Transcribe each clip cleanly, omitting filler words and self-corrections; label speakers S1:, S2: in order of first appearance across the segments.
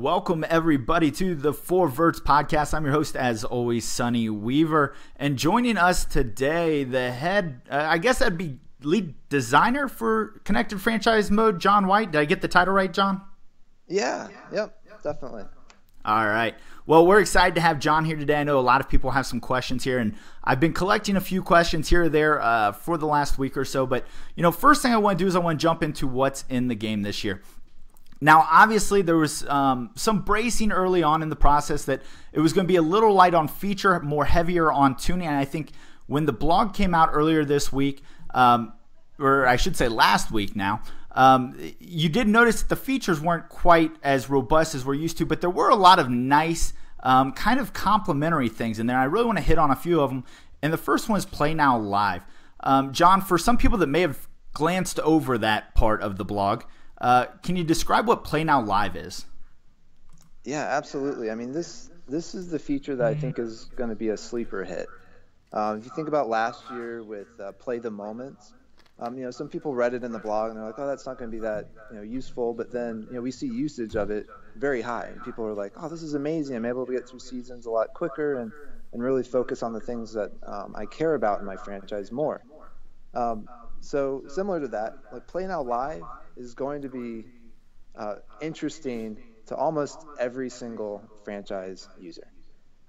S1: Welcome everybody to the Four Verts podcast. I'm your host, as always, Sonny Weaver, and joining us today, the head, I guess that'd be lead designer for Connected Franchise Mode, John White. Did I get the title right, John?
S2: Yeah, yep, definitely.
S1: All right. Well, we're excited to have John here today. I know a lot of people have some questions here, and I've been collecting a few questions here or there for the last week or so. But, first thing I want to do is I want to jump into what's in the game this year. Now, obviously, there was some bracing early on in the process that it was going to be a little light on feature, more heavier on tuning. And I think when the blog came out earlier this week, or I should say last week now, you did notice that the features weren't quite as robust as we're used to, but there were a lot of nice kind of complementary things in there. I really want to hit on a few of them. And the first one is Play Now Live. John, for some people that may have glanced over that part of the blog, can you describe what Play Now Live is?
S2: Yeah, absolutely. I mean, this is the feature that I think is going to be a sleeper hit. If you think about last year with Play the Moments, some people read it in the blog and they're like, oh, that's not going to be that useful. But then we see usage of it very high. And people are like, oh, this is amazing. I'm able to get through seasons a lot quicker and really focus on the things that I care about in my franchise more. So similar to that, like Play Now Live is going to be interesting to almost every single franchise user.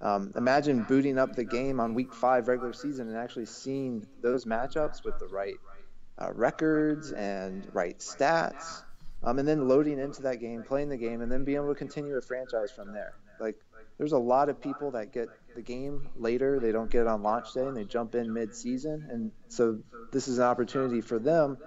S2: Imagine booting up the game on week 5 regular season and actually seeing those matchups with the right records and right stats, and then loading into that game, playing the game, and then being able to continue a franchise from there. Like, there's a lot of people that get the game later. They don't get it on launch day, and they jump in mid-season. And so this is an opportunity for them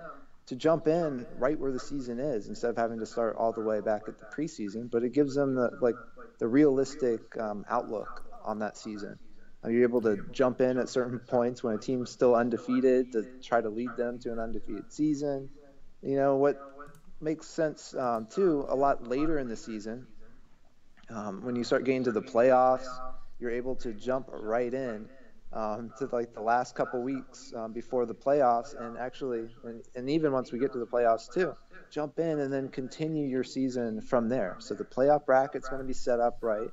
S2: to jump in right where the season is instead of having to start all the way back at the preseason. But it gives them the realistic outlook on that season. You're able to jump in at certain points when a team's still undefeated to try to lead them to an undefeated season. What makes sense, too, a lot later in the season, when you start getting to the playoffs, you're able to jump right in to like the last couple weeks before the playoffs, and actually, and even once we get to the playoffs too, jump in and then continue your season from there. So the playoff bracket's going to be set up right.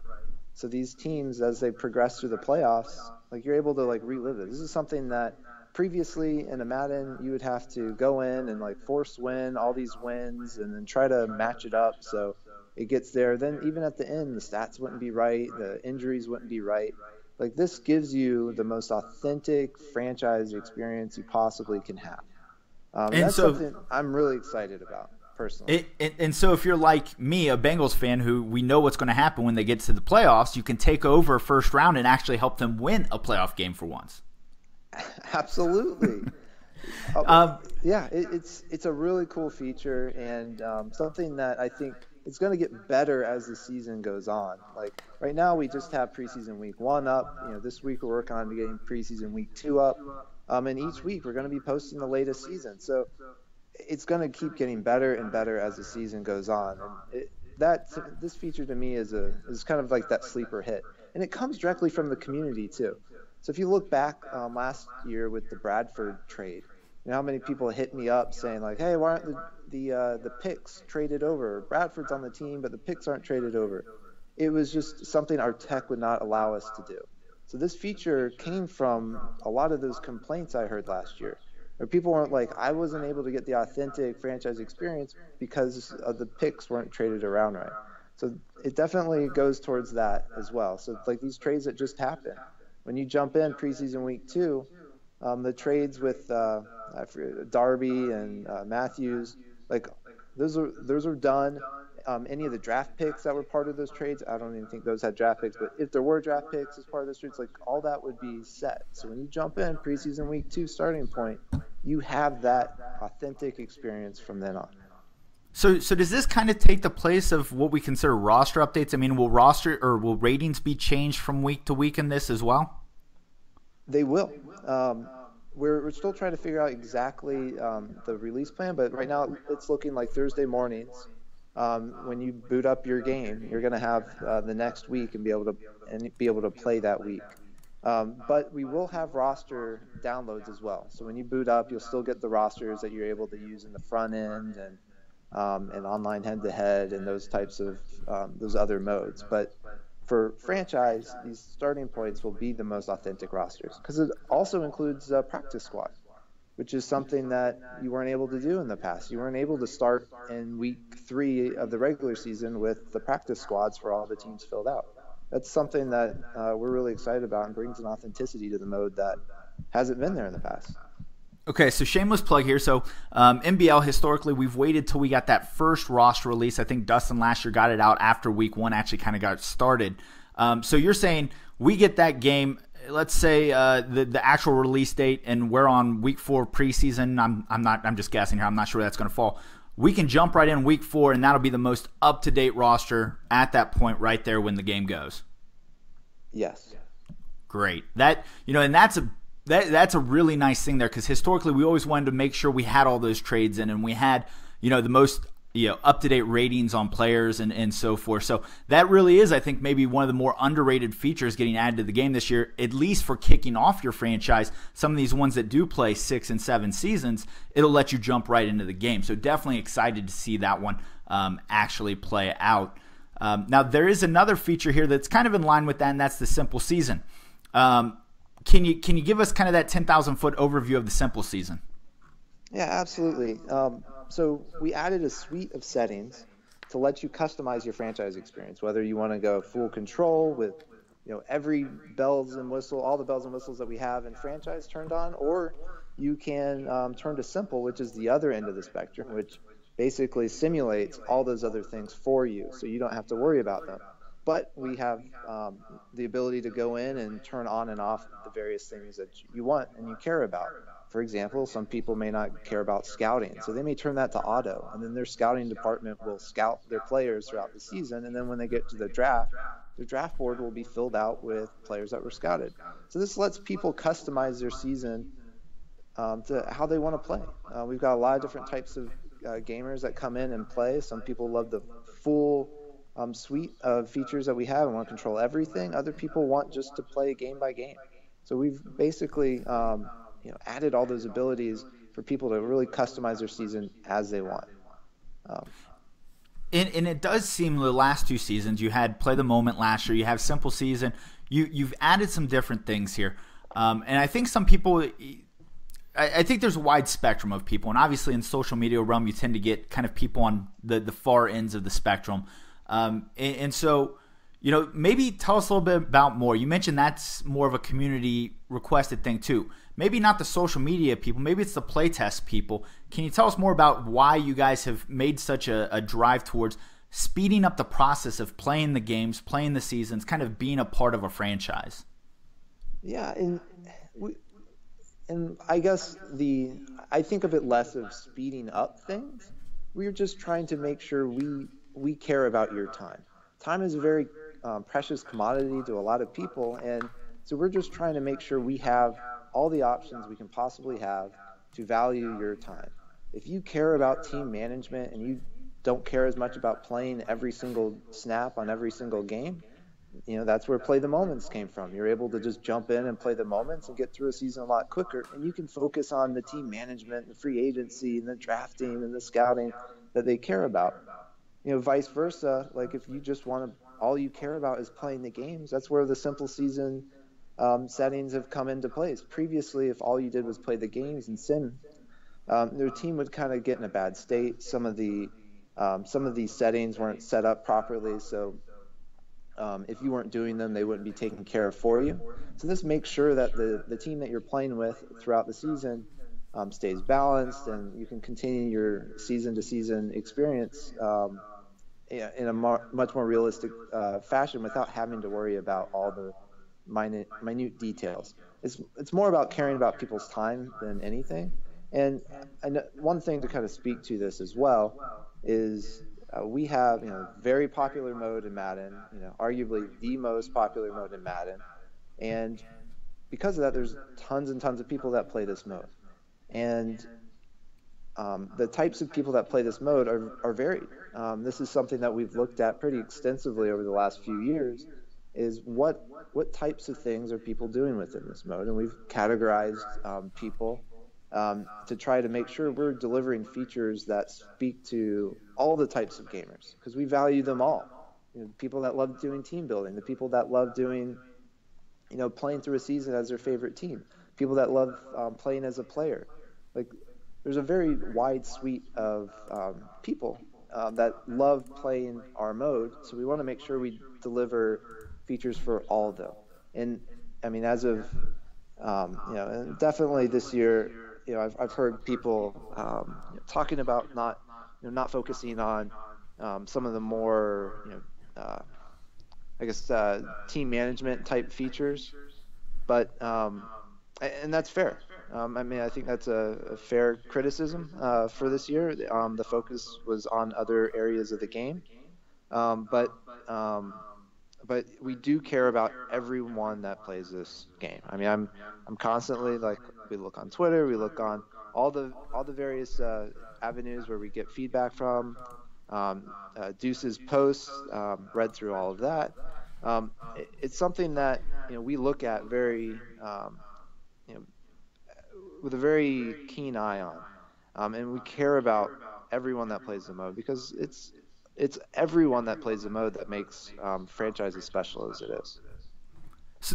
S2: So these teams, as they progress through the playoffs, like you're able to like relive it. This is something that previously in a Madden you would have to go in and like force win all these wins and then try to match it up so it gets there. Then even at the end, the stats wouldn't be right, the injuries wouldn't be right. Like, this gives you the most authentic franchise experience you possibly can have. And that's something I'm really excited about. Personally.
S1: And so if you're like me, a Bengals fan who we know what's going to happen when they get to the playoffs, you can take over first round and actually help them win a playoff game for once.
S2: Absolutely. It's a really cool feature and something that I think it's going to get better as the season goes on. Like right now, we just have preseason week 1 up. This week we're working on getting preseason week 2 up. And each week we're going to be posting the latest season. So it's going to keep getting better and better as the season goes on. And this feature to me is kind of like that sleeper hit, and it comes directly from the community too. So if you look back last year with the Bradford trade, how many people hit me up saying like, "Hey, why aren't the picks traded over? Bradford's on the team, but the picks aren't traded over." It was just something our tech would not allow us to do. So this feature came from a lot of those complaints I heard last year. Or people weren't like, I wasn't able to get the authentic franchise experience because of the picks weren't traded around right. So it definitely goes towards that as well. So like these trades that just happened, when you jump in preseason week 2, the trades with Darby and Matthews, like those are done. Any of the draft picks that were part of those trades, I don't even think those had draft picks, but if there were draft picks as part of those trades, like all that would be set. So when you jump in preseason week 2 starting point, you have that authentic experience from then on.
S1: So does this kind of take the place of what we consider roster updates? I mean, will ratings be changed from week to week in this as well?
S2: They will. We're still trying to figure out exactly the release plan, but right now it's looking like Thursday mornings. When you boot up your game, you're going to have the next week and be able to play that week. But we will have roster downloads as well. So when you boot up, you'll still get the rosters that you're able to use in the front end, and and online head-to-head and those types of those other modes. But for franchise, these starting points will be the most authentic rosters because it also includes practice squad, which is something that you weren't able to do in the past. You weren't able to start in week 3 of the regular season with the practice squads for all the teams filled out. That's something that we're really excited about and brings an authenticity to the mode that hasn't been there in the past.
S1: Okay, so shameless plug here. So NBL, historically, we've waited till we got that first roster release. I think Dustin last year got it out after week 1 actually kind of got started. So you're saying we get that game, let's say the actual release date, and we're on week 4 preseason. I'm just guessing here. I'm not sure where that's going to fall. We can jump right in week 4, and that'll be the most up-to-date roster at that point right there when the game goes.
S2: Yes. Great.
S1: And that's a really nice thing there, because historically we always wanted to make sure we had all those trades in and we had, the most up-to-date ratings on players and so forth. So that really is, I think, maybe one of the more underrated features getting added to the game this year, at least for kicking off your franchise. Some of these ones that do play 6 and 7 seasons, it'll let you jump right into the game. So definitely excited to see that one actually play out. Now, there is another feature here that's kind of in line with that, and that's the simple season. Can you give us kind of that 10,000-foot overview of the simple season?
S2: Yeah, absolutely. So we added a suite of settings to let you customize your franchise experience, whether you want to go full control with every bells and whistle, all the bells and whistles that we have in franchise turned on, or you can turn to simple, which is the other end of the spectrum, which basically simulates all those other things for you, so you don't have to worry about them. But we have the ability to go in and turn on and off the various things that you want and you care about. For example, some people may not care about scouting, so they may turn that to auto, and then their scouting department will scout their players throughout the season, and then when they get to the draft, their draft board will be filled out with players that were scouted. So this lets people customize their season to how they want to play. We've got a lot of different types of gamers that come in and play. Some people love the full suite of features that we have and want to control everything. Other people want just to play game by game. So we've basically added all those abilities for people to really customize their season as they want.
S1: And it does seem the last 2 seasons, you had Play the Moment last year, you have Simple Season, you've added some different things here. And I think some people, I think there's a wide spectrum of people, and obviously in social media realm you tend to get kind of people on the far ends of the spectrum. And so, maybe tell us a little bit about more. You mentioned that's more of a community requested thing too. Maybe not the social media people, maybe it's the playtest people. Can you tell us more about why you guys have made such a drive towards speeding up the process of playing the games, playing the seasons, kind of being a part of a franchise?
S2: Yeah, and I guess I think of it less of speeding up things. We're just trying to make sure we care about your time. Time is a very precious commodity to a lot of people, and so we're just trying to make sure we have all the options we can possibly have to value your time. If you care about team management and you don't care as much about playing every single snap on every single game, that's where Play the Moments came from. You're able to just jump in and play the moments and get through a season a lot quicker, and you can focus on the team management, the free agency, and the drafting and the scouting that they care about. Vice versa, like if you just all you care about is playing the games, that's where the simple season settings have come into place. Previously, if all you did was play the games and sim, their team would kind of get in a bad state. Some of these settings weren't set up properly, so if you weren't doing them, they wouldn't be taken care of for you. So this makes sure that the team that you're playing with throughout the season stays balanced, and you can continue your season-to-season experience in a much more realistic fashion without having to worry about all the minute details. It's more about caring about people's time than anything. And one thing to kind of speak to this as well is we have very popular mode in Madden, arguably the most popular mode in Madden, and because of that, there's tons and tons of people that play this mode. And the types of people that play this mode are varied. This is something that we've looked at pretty extensively over the last few years, is what types of things are people doing within this mode. And we've categorized people to try to make sure we're delivering features that speak to all the types of gamers, because we value them all. People that love doing team building, the people that love doing, playing through a season as their favorite team, people that love playing as a player. Like, there's a very wide suite of people that love playing our mode. So we want to make sure we deliver features for all of them. And I mean, as of and definitely this year, I've heard people talking about not focusing on some of the more I guess team management type features, but and that's fair. I mean, I think that's a fair criticism for this year. The focus was on other areas of the game, but we do care about everyone that plays this game. I mean, I'm constantly, like, we look on Twitter, we look on all the various avenues where we get feedback from. Deuce's posts, read through all of that. It's something that we look at very with a very keen eye on, and we care about everyone that plays the mode, because it's everyone that plays the mode that makes franchise as special as it is.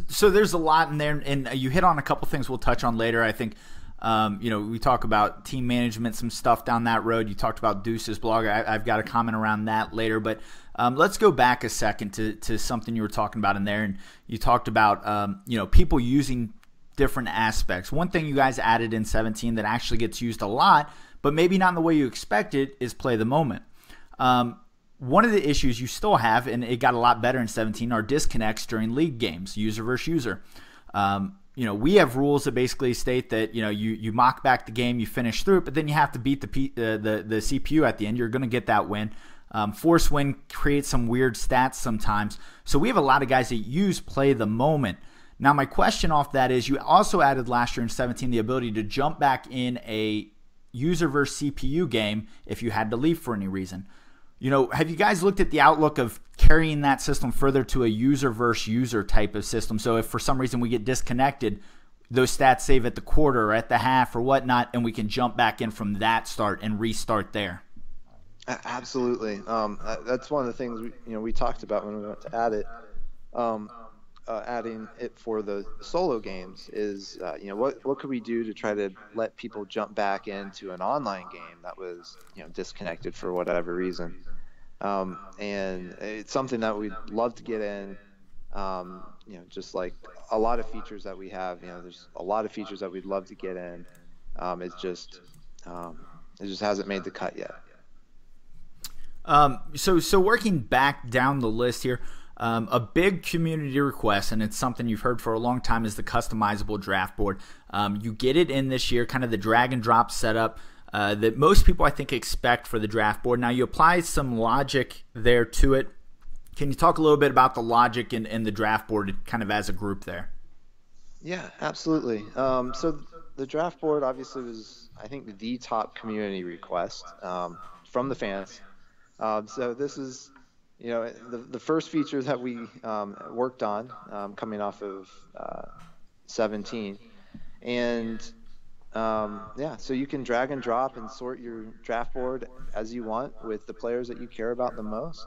S1: So there's a lot in there, and you hit on a couple things we'll touch on later. I think we talk about team management, some stuff down that road. You talked about Deuce's blog. I've got a comment around that later, but let's go back a second to something you were talking about in there, and you talked about people using different aspects. One thing you guys added in 17 that actually gets used a lot, but maybe not in the way you expected, is play the moment. One of the issues you still have, and it got a lot better in 17, are disconnects during league games, user versus user. We have rules that basically state that you mock back the game, you finish through it, but then you have to beat the CPU at the end. You're going to get that win. Force win creates some weird stats sometimes. So we have a lot of guys that use play the moment. Now, my question off that is, you also added last year in 17 the ability to jump back in a user versus CPU game if you had to leave for any reason. Have you guys looked at the outlook of carrying that system further to a user versus user type of system? So if for some reason we get disconnected, those stats save at the quarter or at the half or whatnot, and we can jump back in from that start and restart there.
S2: Absolutely. That's one of the things we talked about when we went to add it. Adding it for the solo games is, what could we do to try to let people jump back into an online game that was, disconnected for whatever reason. And it's something that we'd love to get in, just like a lot of features that we have, there's a lot of features that we'd love to get in. It just hasn't made the cut yet.
S1: So working back down the list here, a big community request, and it's something you've heard for a long time, is the customizable draft board. You get it in this year, kind of the drag and drop setup that most people, I think, expect for the draft board. Now, you apply some logic there to it. Can you talk a little bit about the logic in the draft board kind of as a group there?
S2: Yeah, absolutely. So the draft board obviously was, I think, the top community request from the fans. So this is the first feature that we worked on coming off of 17. And so you can drag and drop and sort your draft board as you want with the players that you care about the most.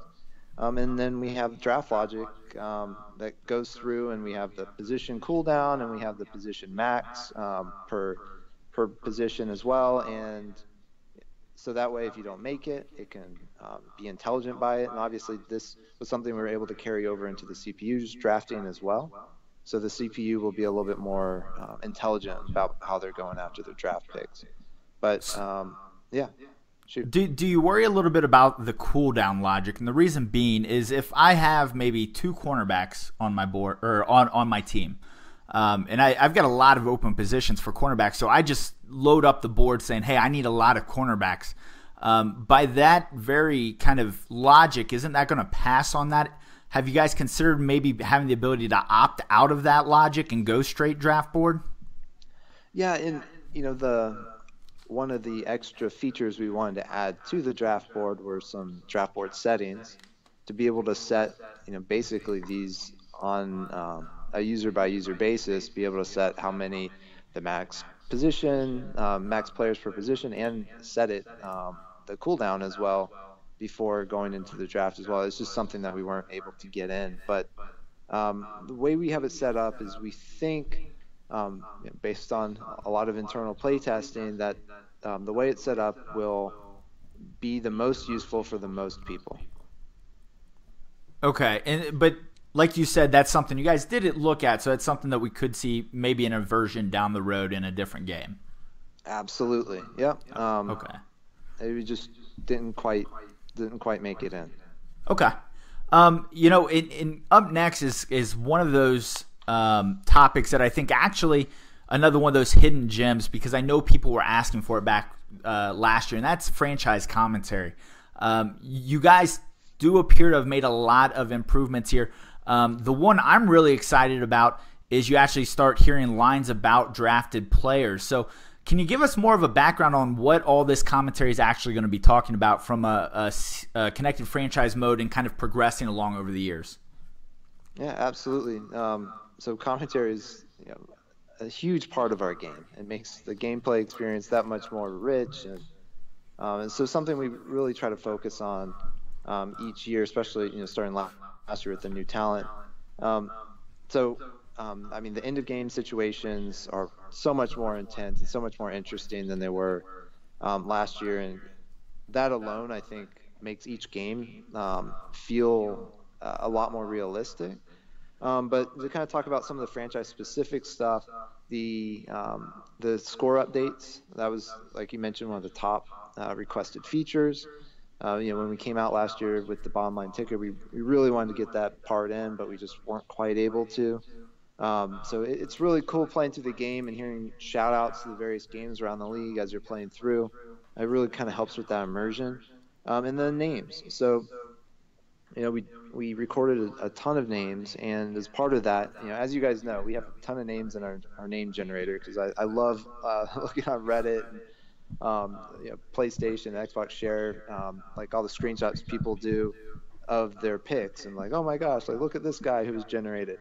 S2: And then we have draft logic that goes through, and we have the position cooldown, and we have the position max per position as well. And so that way, if you don't make it, it can be intelligent by it. And obviously, this was something we were able to carry over into the CPU's drafting as well. So the CPU will be a little bit more intelligent about how they're going after their draft picks. But shoot.
S1: Do you worry a little bit about the cooldown logic? And the reason being is, if I have maybe two cornerbacks on my board or on my team, and I've got a lot of open positions for cornerbacks, so I just load up the board saying, hey, I need a lot of cornerbacks. By that very kind of logic, isn't that going to pass on that? Have you guys considered maybe having the ability to opt out of that logic and go straight draft board?
S2: Yeah, and one of the extra features we wanted to add to the draft board were some draft board settings to be able to set, basically these on a user by user basis, be able to set how many the max position, max players per position, and set it the cooldown as well before going into the draft as well. It's just something that we weren't able to get in. But the way we have it set up is we think, based on a lot of internal play testing, that the way it's set up will be the most useful for the most people.
S1: Okay, but like you said, that's something you guys didn't look at, so it's something that we could see maybe in a version down the road in a different game.
S2: Absolutely, yeah.
S1: Okay.
S2: We just didn't quite make it in.
S1: Okay. In up next is one of those topics that I think actually another one of those hidden gems, because I know people were asking for it back last year, and that's franchise commentary. You guys do appear to have made a lot of improvements here. The one I'm really excited about is you actually start hearing lines about drafted players. So can you give us more of a background on what all this commentary is actually going to be talking about from a connected franchise mode and kind of progressing along over the years?
S2: Yeah, absolutely. So commentary is a huge part of our game. It makes the gameplay experience that much more rich, and so something we really try to focus on each year, especially starting last year with the new talent. I mean, the end of game situations are so much more intense and so much more interesting than they were last year, and that alone, I think, makes each game feel a lot more realistic. But to kind of talk about some of the franchise-specific stuff, the score updates, that was, like you mentioned, one of the top requested features. When we came out last year with the bottom line ticker, we really wanted to get that part in, but we just weren't quite able to. So it's really cool playing through the game and hearing shout outs to the various games around the league as you're playing through. It really kind of helps with that immersion. And then names. So, we recorded a ton of names, and as part of that, as you guys know, we have a ton of names in our name generator, because I love looking on Reddit and PlayStation, Xbox Share, like all the screenshots people do of their picks, and like, oh my gosh, like look at this guy who was generated.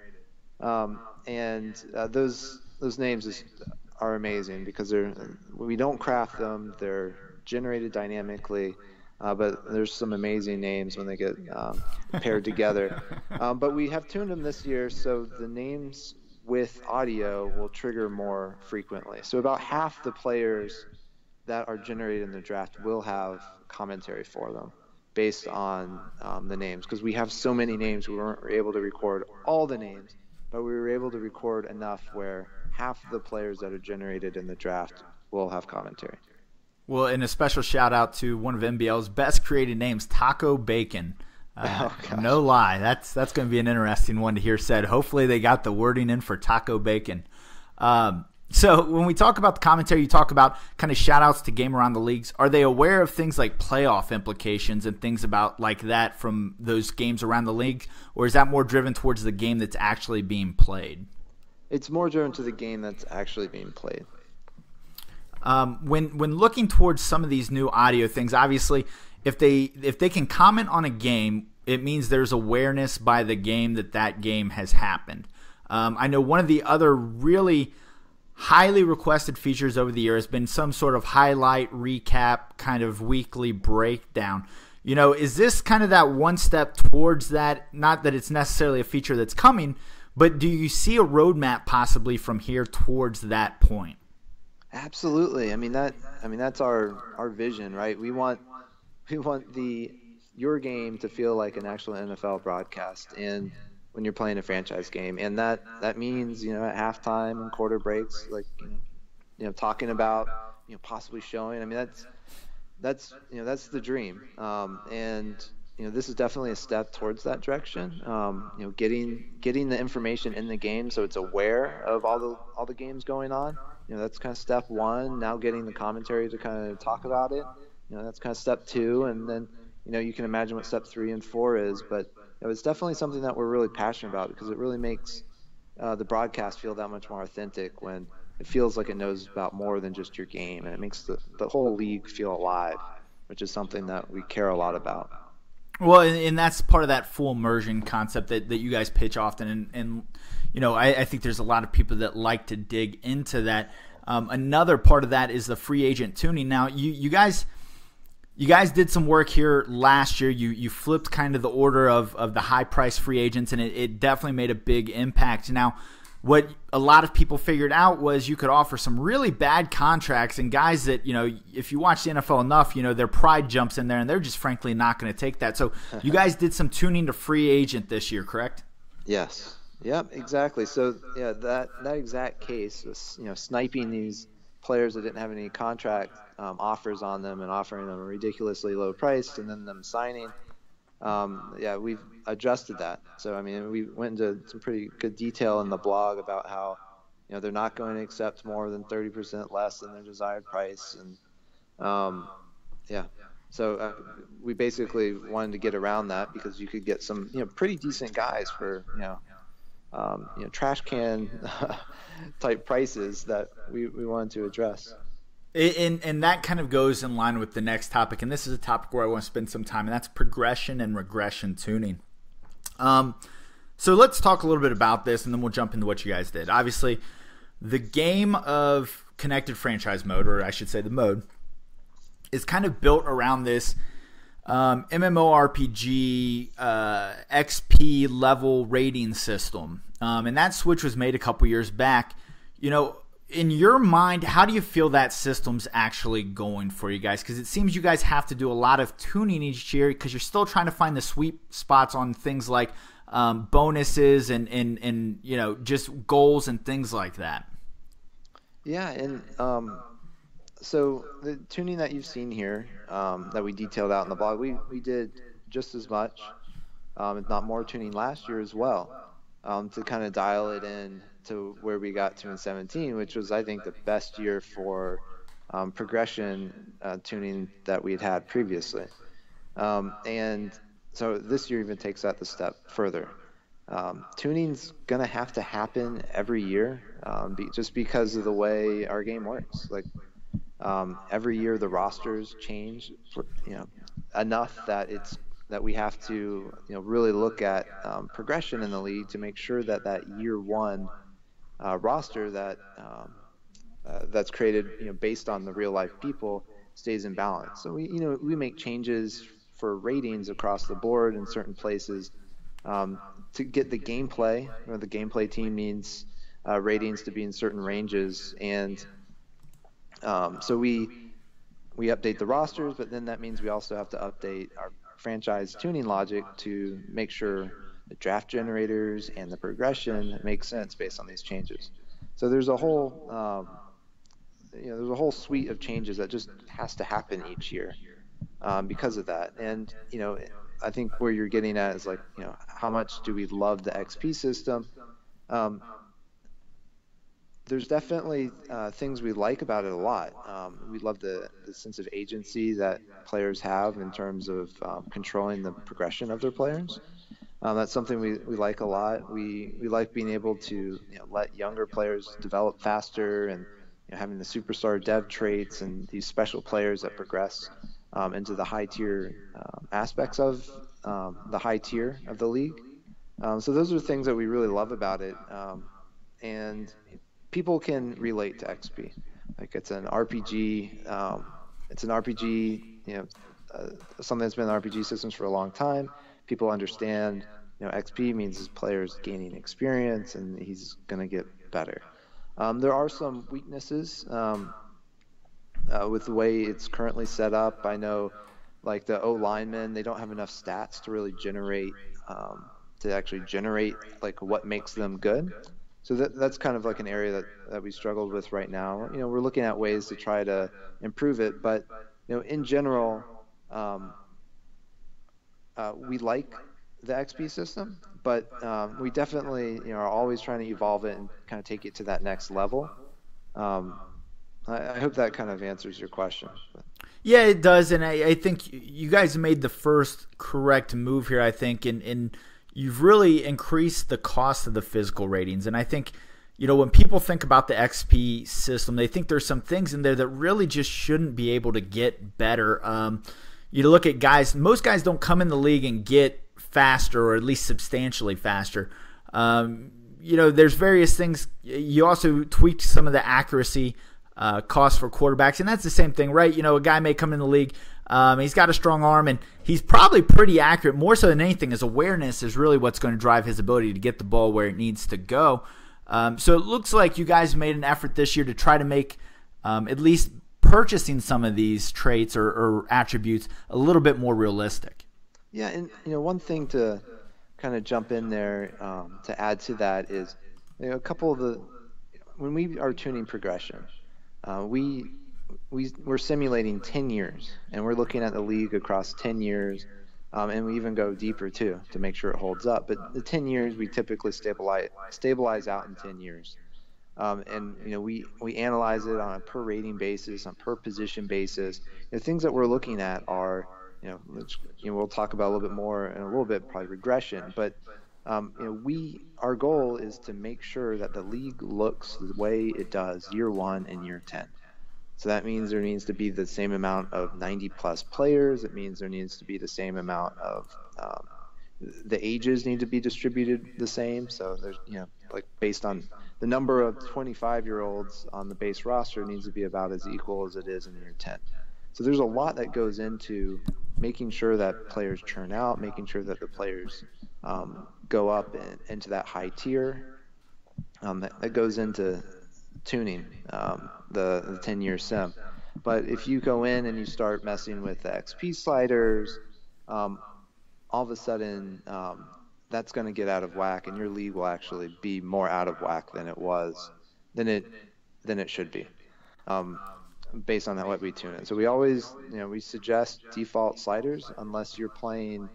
S2: And those names are amazing because we don't craft them; they're generated dynamically. But there's some amazing names when they get paired together. But we have tuned them this year, so the names with audio will trigger more frequently. So about half the players that are generated in the draft will have commentary for them based on the names, because we have so many names. We weren't able to record all the names, but we were able to record enough where half of the players that are generated in the draft will have commentary.
S1: Well, and a special shout out to one of NBL's best created names, Taco Bacon. No lie, that's going to be an interesting one to hear said. Hopefully they got the wording in for Taco Bacon. So when we talk about the commentary, you talk about kind of shout outs to game around the leagues. Are they aware of things like playoff implications and things about like that from those games around the league? Or is that more driven towards the game that's actually being played?
S2: It's more driven to the game that's actually being played.
S1: When looking towards some of these new audio things, obviously, if they can comment on a game, it means there's awareness by the game that game has happened. I know one of the other really highly requested features over the year has been some sort of highlight, recap, kind of weekly breakdown. Is this kind of that one step towards that? Not that it's necessarily a feature that's coming, but do you see a roadmap possibly from here towards that point?
S2: Absolutely. I mean that's our vision, right? We want your game to feel like an actual NFL broadcast, and when you're playing a franchise game, and that means at halftime and quarter breaks, like talking about possibly showing. I mean that's the dream, and this is definitely a step towards that direction. Getting the information in the game so it's aware of all the games going on. That's kind of step one. Now getting the commentary to kind of talk about it. That's kind of step two, and then you can imagine what step 3 and 4 is. But it's definitely something that we're really passionate about, because it really makes the broadcast feel that much more authentic when it feels like it knows about more than just your game, and it makes the whole league feel alive, which is something that we care a lot about.
S1: Well, and that's part of that full immersion concept that you guys pitch often. And you know, I think there's a lot of people that like to dig into that. Another part of that is the free agent tuning. Now, you guys did some work here last year. You flipped kind of the order of the high-priced free agents, and it definitely made a big impact. Now, what a lot of people figured out was you could offer some really bad contracts and guys that, you know, if you watch the NFL enough, you know, their pride jumps in there and they're just frankly not going to take that. So you guys did some tuning to free agent this year, correct?
S2: Yes. Yep, exactly. So yeah, that exact case was, you know, sniping these players that didn't have any contract offers on them and offering them a ridiculously low price and then them signing. Yeah, we've adjusted that. So, I mean, we went into some pretty good detail in the blog about how, you know, they're not going to accept more than 30% less than their desired price. And, yeah, so we basically wanted to get around that because you could get some, you know, pretty decent guys for, you know, trash can type prices that we wanted to address.
S1: And that kind of goes in line with the next topic, and this is a topic where I want to spend some time, and that's progression and regression tuning. So let's talk a little bit about this, and then we'll jump into what you guys did. Obviously, the game of connected franchise mode, or I should say the mode, is kind of built around this MMORPG XP level rating system. And that switch was made a couple years back. You know, in your mind, how do you feel that system's actually going for you guys? Because it seems you guys have to do a lot of tuning each year because you're still trying to find the sweet spots on things like bonuses and you know, just goals and things like that.
S2: Yeah, and so the tuning that you've seen here that we detailed out in the blog, we did just as much, if not more tuning last year as well, to kind of dial it in to where we got to in 17, which was, I think, the best year for progression tuning that we'd had previously. And so this year even takes that the step further. Tuning's going to have to happen every year just because of the way our game works. Like every year the rosters change, you know, enough that we have to, you know, really look at progression in the league to make sure that year one roster that's created, you know, based on the real life people stays in balance. So we make changes for ratings across the board in certain places to get the gameplay. You know, the gameplay team needs ratings to be in certain ranges, and so we update the rosters, but then that means we also have to update our franchise tuning logic to make sure the draft generators and the progression make sense based on these changes. So there's a whole suite of changes that just has to happen each year because of that. And, you know, I think where you're getting at is like, you know, how much do we love the XP system? There's definitely things we like about it a lot. We love the sense of agency that players have in terms of controlling the progression of their players. That's something we like a lot. We like being able to, you know, let younger players develop faster, and, you know, having the superstar dev traits and these special players that progress into the high tier aspects of the high tier of the league. So those are things that we really love about it. And people can relate to XP. Like it's an RPG. You know, something that's been in RPG systems for a long time. People understand, you know, XP means his player's gaining experience and he's going to get better. There are some weaknesses with the way it's currently set up. I know, like the O linemen, they don't have enough stats to really generate like what makes them good. So that's kind of like an area that we struggled with right now. You know, we're looking at ways to try to improve it, but, you know, in general, we like the XP system, but we definitely, you know, are always trying to evolve it and kind of take it to that next level. I hope that kind of answers your question.
S1: Yeah, it does, and I think you guys made the first correct move here, I think, and you've really increased the cost of the physical ratings. And I think, you know, when people think about the XP system, they think there's some things in there that really just shouldn't be able to get better. you look at guys, most guys don't come in the league and get faster, or at least substantially faster. There's various things. You also tweaked some of the accuracy costs for quarterbacks, and that's the same thing, right? A guy may come in the league, he's got a strong arm, and he's probably pretty accurate. More so than anything, his awareness is really what's going to drive his ability to get the ball where it needs to go. So it looks like you guys made an effort this year to try to make at least purchasing some of these traits or attributes a little bit more realistic.
S2: Yeah, and one thing to kind of jump in there to add to that is a couple of when we are tuning progression, we're simulating 10 years, and we're looking at the league across 10 years, and we even go deeper too to make sure it holds up. But the 10 years, we typically stabilize out in 10 years. And we analyze it on a per rating basis, on per position basis. The things that we're looking at are we'll talk about a little bit more in a little bit, probably regression. But our goal is to make sure that the league looks the way it does year 1 and year 10. So that means there needs to be the same amount of 90 plus players. It means there needs to be the same amount of the ages need to be distributed the same. So there's like based on the number of 25-year-olds on the base roster needs to be about as equal as it is in year 10. So there's a lot that goes into making sure that players churn out, making sure that the players go up into that high tier. That goes into tuning the 10-year sim. But if you go in and you start messing with the XP sliders, all of a sudden that's going to get out of whack, and your league will actually be more out of whack than it should be, based on what we tune it. So we always, we suggest default sliders unless you're playing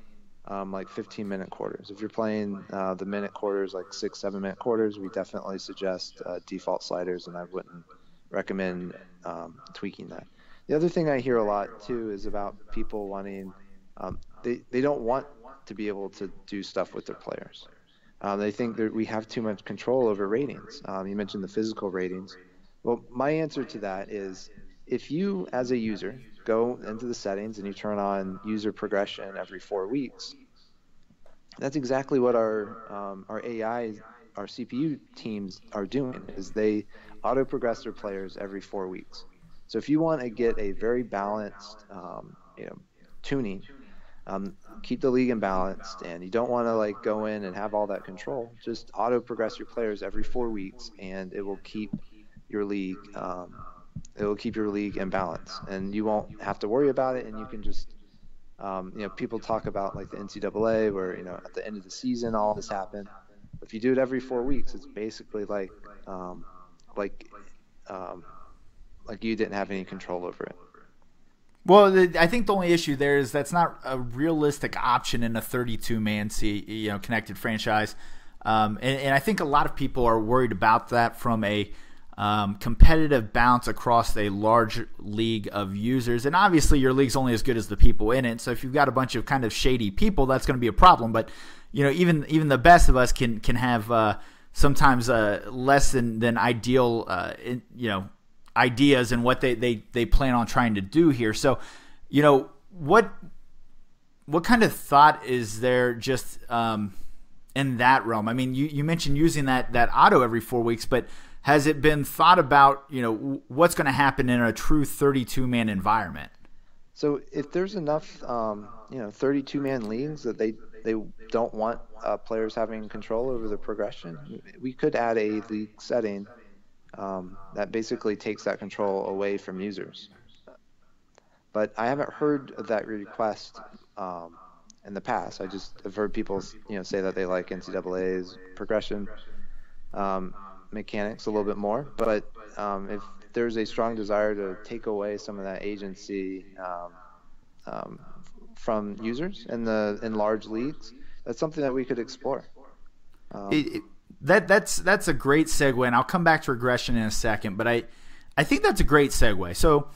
S2: like 15-minute quarters. If you're playing the minute quarters, like 6-7 minute quarters, we definitely suggest default sliders, and I wouldn't recommend tweaking that. The other thing I hear a lot too is about people wanting they don't want to be able to do stuff with their players. They think that we have too much control over ratings. You mentioned the physical ratings. Well, my answer to that is, if you as a user go into the settings and you turn on user progression every 4 weeks, that's exactly what our AI, our CPU teams are doing, is they auto progress their players every 4 weeks. So if you want to get a very balanced tuning, keep the league imbalanced, and you don't want to like go in and have all that control, just auto progress your players every 4 weeks, and it will keep your league in balance, and you won't have to worry about it. And you can just people talk about like the NCAA where at the end of the season all this happened. If you do it every 4 weeks, it's basically like you didn't have any control over it.
S1: Well, I think the only issue there is that's not a realistic option in a 32-man connected franchise, and I think a lot of people are worried about that from a competitive balance across a large league of users. And obviously your league's only as good as the people in it, so if you've got a bunch of kind of shady people, that's going to be a problem. But even the best of us can have sometimes less than ideal ideas and what they plan on trying to do here. So what kind of thought is there just in that realm? I mean, you mentioned using that auto every 4 weeks, but has it been thought about, what's going to happen in a true 32-man environment?
S2: So if there's enough, 32-man leagues that they don't want players having control over the progression, we could add a league setting that basically takes that control away from users. But I haven't heard of that request in the past. I just have heard people, say that they like NCAA's progression mechanics a little bit more. But if there's a strong desire to take away some of that agency from users in large leagues, that's something that we could explore.
S1: That's a great segue, and I'll come back to regression in a second. But I think that's a great segue. So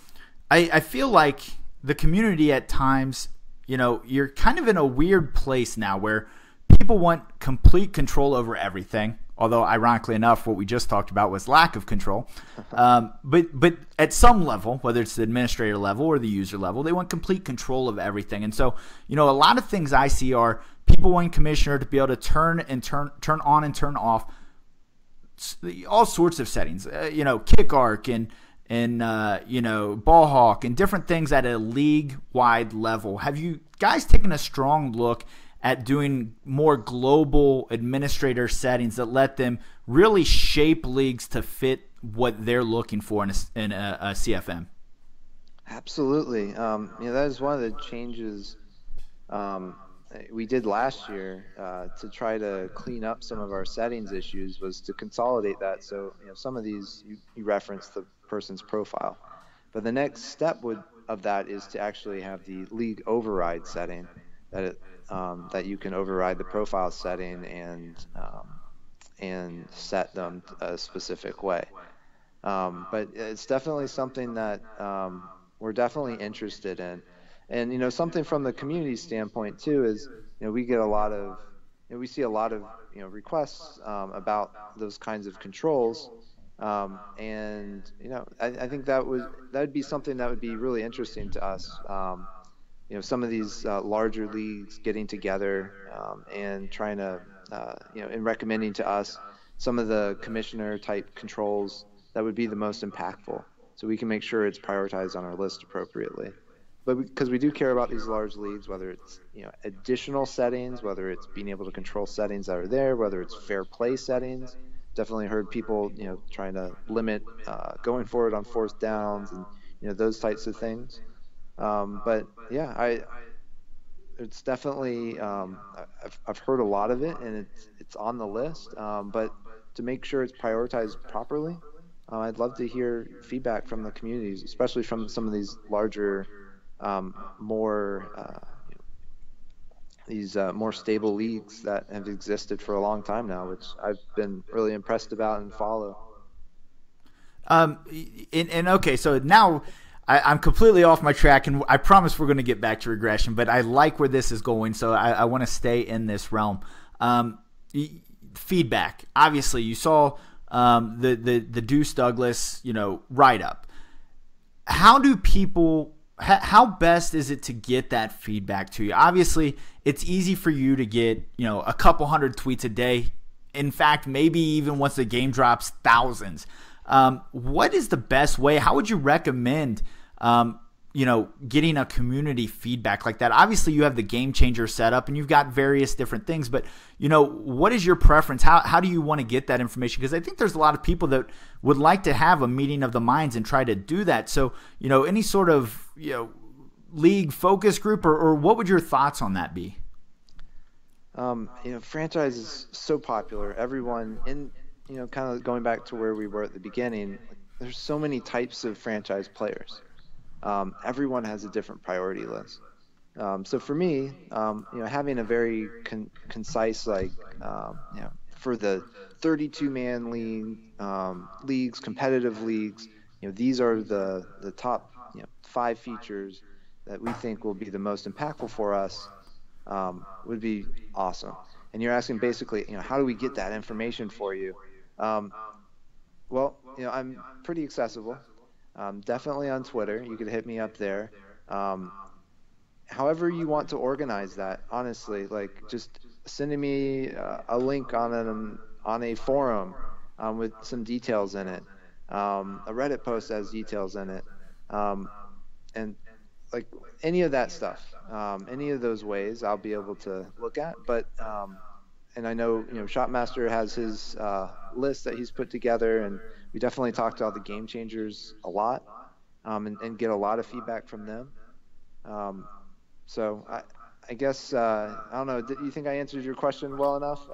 S1: I feel like the community at times, you're kind of in a weird place now where people want complete control over everything, although ironically enough, what we just talked about was lack of control. But at some level, whether it's the administrator level or the user level, they want complete control of everything. And so, a lot of things I see are people want Commissioner to be able to turn on and turn off all sorts of settings, kick arc and ball hawk and different things at a league-wide level. Have you guys taken a strong look at doing more global administrator settings that let them really shape leagues to fit what they're looking for in a CFM?
S2: Absolutely. That is one of the changes we did last year to try to clean up some of our settings issues, was to consolidate that. So some of these you referenced the person's profile, but the next step of that is to actually have the league override setting that you can override the profile setting and set them a specific way. But it's definitely something that we're definitely interested in. And something from the community standpoint too is we get a lot of we see a lot of requests about those kinds of controls, and I think that would be something that would be really interesting to us. Some of these larger leagues getting together and trying to and recommending to us some of the commissioner type controls that would be the most impactful, so we can make sure it's prioritized on our list appropriately. But because we do care about these large leagues, whether it's additional settings, whether it's being able to control settings that are there, whether it's fair play settings. Definitely heard people trying to limit going forward on fourth downs and those types of things. But yeah, it's definitely I've heard a lot of it, and it's on the list. But to make sure it's prioritized properly, I'd love to hear feedback from the communities, especially from some of these larger, more stable leagues that have existed for a long time now, which I've been really impressed about and follow.
S1: Okay, so now I'm completely off my track, and I promise we're going to get back to regression, but I like where this is going, so I want to stay in this realm. Feedback. Obviously, you saw the Deuce Douglas, write-up. How best is it to get that feedback to you? Obviously, it's easy for you to get, a couple hundred tweets a day. In fact, maybe even once the game drops, thousands. What is the best way? How would you recommend, getting a community feedback like that? Obviously, you have the Game Changer set up and you've got various different things, but, what is your preference? How do you want to get that information? Because I think there's a lot of people that would like to have a meeting of the minds and try to do that. So, any sort of, league focus group or what would your thoughts on that be?
S2: Franchise is so popular. Everyone kind of going back to where we were at the beginning, there's so many types of franchise players. Everyone has a different priority list. So for me, having a very concise, for the 32-man leagues, competitive leagues, these are the top 5 features that we think will be the most impactful for us, would be awesome. And you're asking basically, how do we get that information for you? Well, I'm pretty accessible. Definitely on Twitter. You could hit me up there. However you want to organize that, honestly, just sending me a link on a forum with some details in it. A Reddit post has details in it. And any of that stuff, any of those ways I'll be able to look at. But and I know Shopmaster has his list that he's put together, and we definitely talk to all the Game Changers a lot, and get a lot of feedback from them. So I guess I don't know. Do you think I answered your question well enough?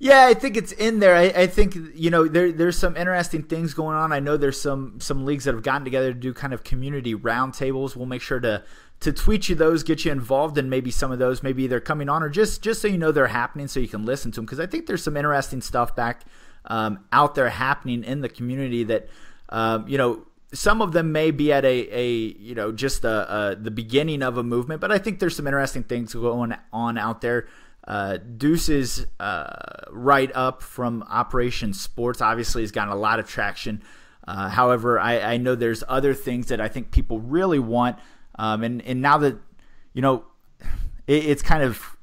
S1: Yeah, I think it's in there. I think there's some interesting things going on. I know there's some leagues that have gotten together to do kind of community roundtables. We'll make sure to tweet you those, get you involved in maybe some of those. Maybe they're coming on, or just so they're happening, so you can listen to them. Because I think there's some interesting stuff back out there happening in the community that some of them may be at just the beginning of a movement, but I think there's some interesting things going on out there. Deuce's write-up from Operation Sports obviously has gotten a lot of traction. However, I know there's other things that I think people really want. And now that, it's kind of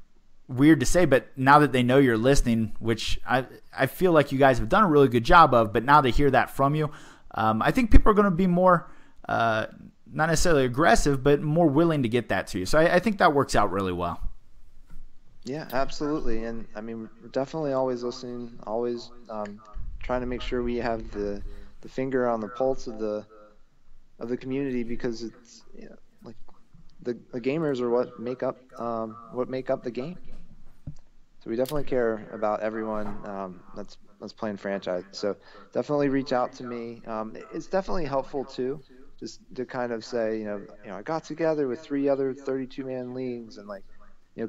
S1: weird to say, but now that they know you're listening, which I feel like you guys have done a really good job of, but now they hear that from you, I think people are going to be more, not necessarily aggressive, but more willing to get that to you. So I think that works out really well.
S2: Yeah, absolutely. And I mean, we're definitely always listening, always trying to make sure we have the finger on the pulse of the community, because it's like the gamers are what make up the game. So we definitely care about everyone that's playing franchise. So definitely reach out to me. It's definitely helpful too, just to kind of say, I got together with 3 other 32-man leagues, and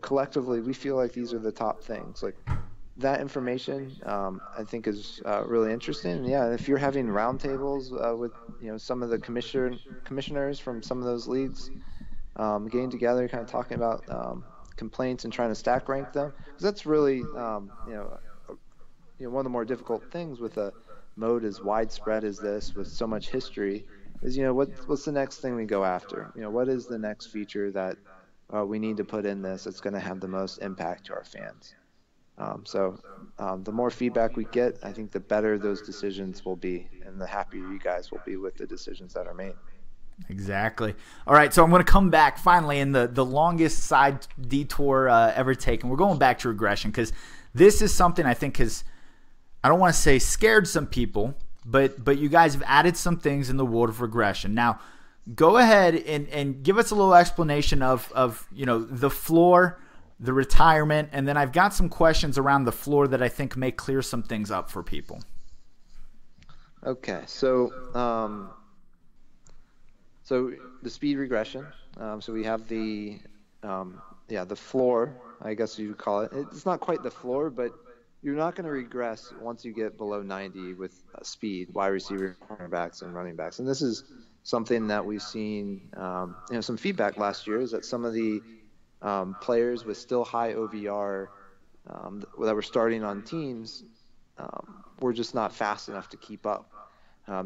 S2: collectively we feel like these are the top things. Like, that information, I think, is really interesting. And yeah, if you're having roundtables with some of the commissioners from some of those leagues, getting together, kind of talking about complaints and trying to stack rank them, because that's really one of the more difficult things with a mode as widespread as this, with so much history, is what's the next thing we go after? What is the next feature that we need to put in this that's going to have the most impact to our fans? So the more feedback we get, I think the better those decisions will be, and the happier you guys will be with the decisions that are made.
S1: Exactly. All right, so I'm going to come back finally in the longest side detour ever taken. We're going back to regression, because this is something I think has, I don't want to say scared some people, but you guys have added some things in the world of regression. Now, go ahead and give us a little explanation of the floor, the retirement, and then I've got some questions around the floor that I think may clear some things up for people.
S2: Okay, so the speed regression. So we have the floor, I guess you would call it. It's not quite the floor, but you're not going to regress once you get below 90 with speed, wide receiver, cornerbacks, and running backs. And this is something that we've seen, some feedback last year, is that some of the players with still high OVR that were starting on teams were just not fast enough to keep up.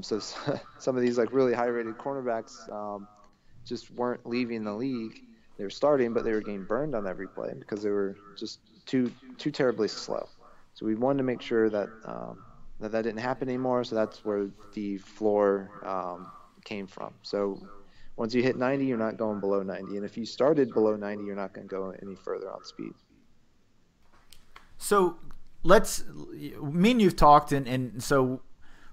S2: So some of these really high rated cornerbacks just weren't leaving the league. They were starting, but they were getting burned on every play because they were just too terribly slow. So we wanted to make sure that that didn't happen anymore. So that's where the floor came from. So once you hit 90, you're not going below 90. And if you started below 90, you're not going to go any further on speed.
S1: So me and you've talked, and so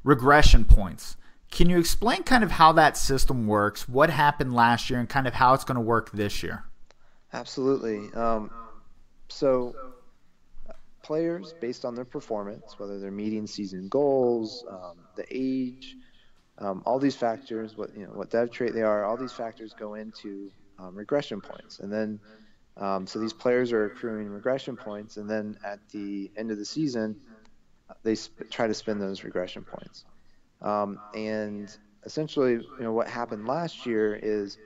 S1: regression points. Can you explain kind of how that system works, what happened last year, and kind of how it's going to work this year?
S2: Absolutely. So players, based on their performance, whether they're meeting season goals, the age, all these factors, what dev trait they are, all these factors go into regression points. And then so these players are accruing regression points, and then at the end of the season, they try to spend those regression points. And essentially, what happened last year is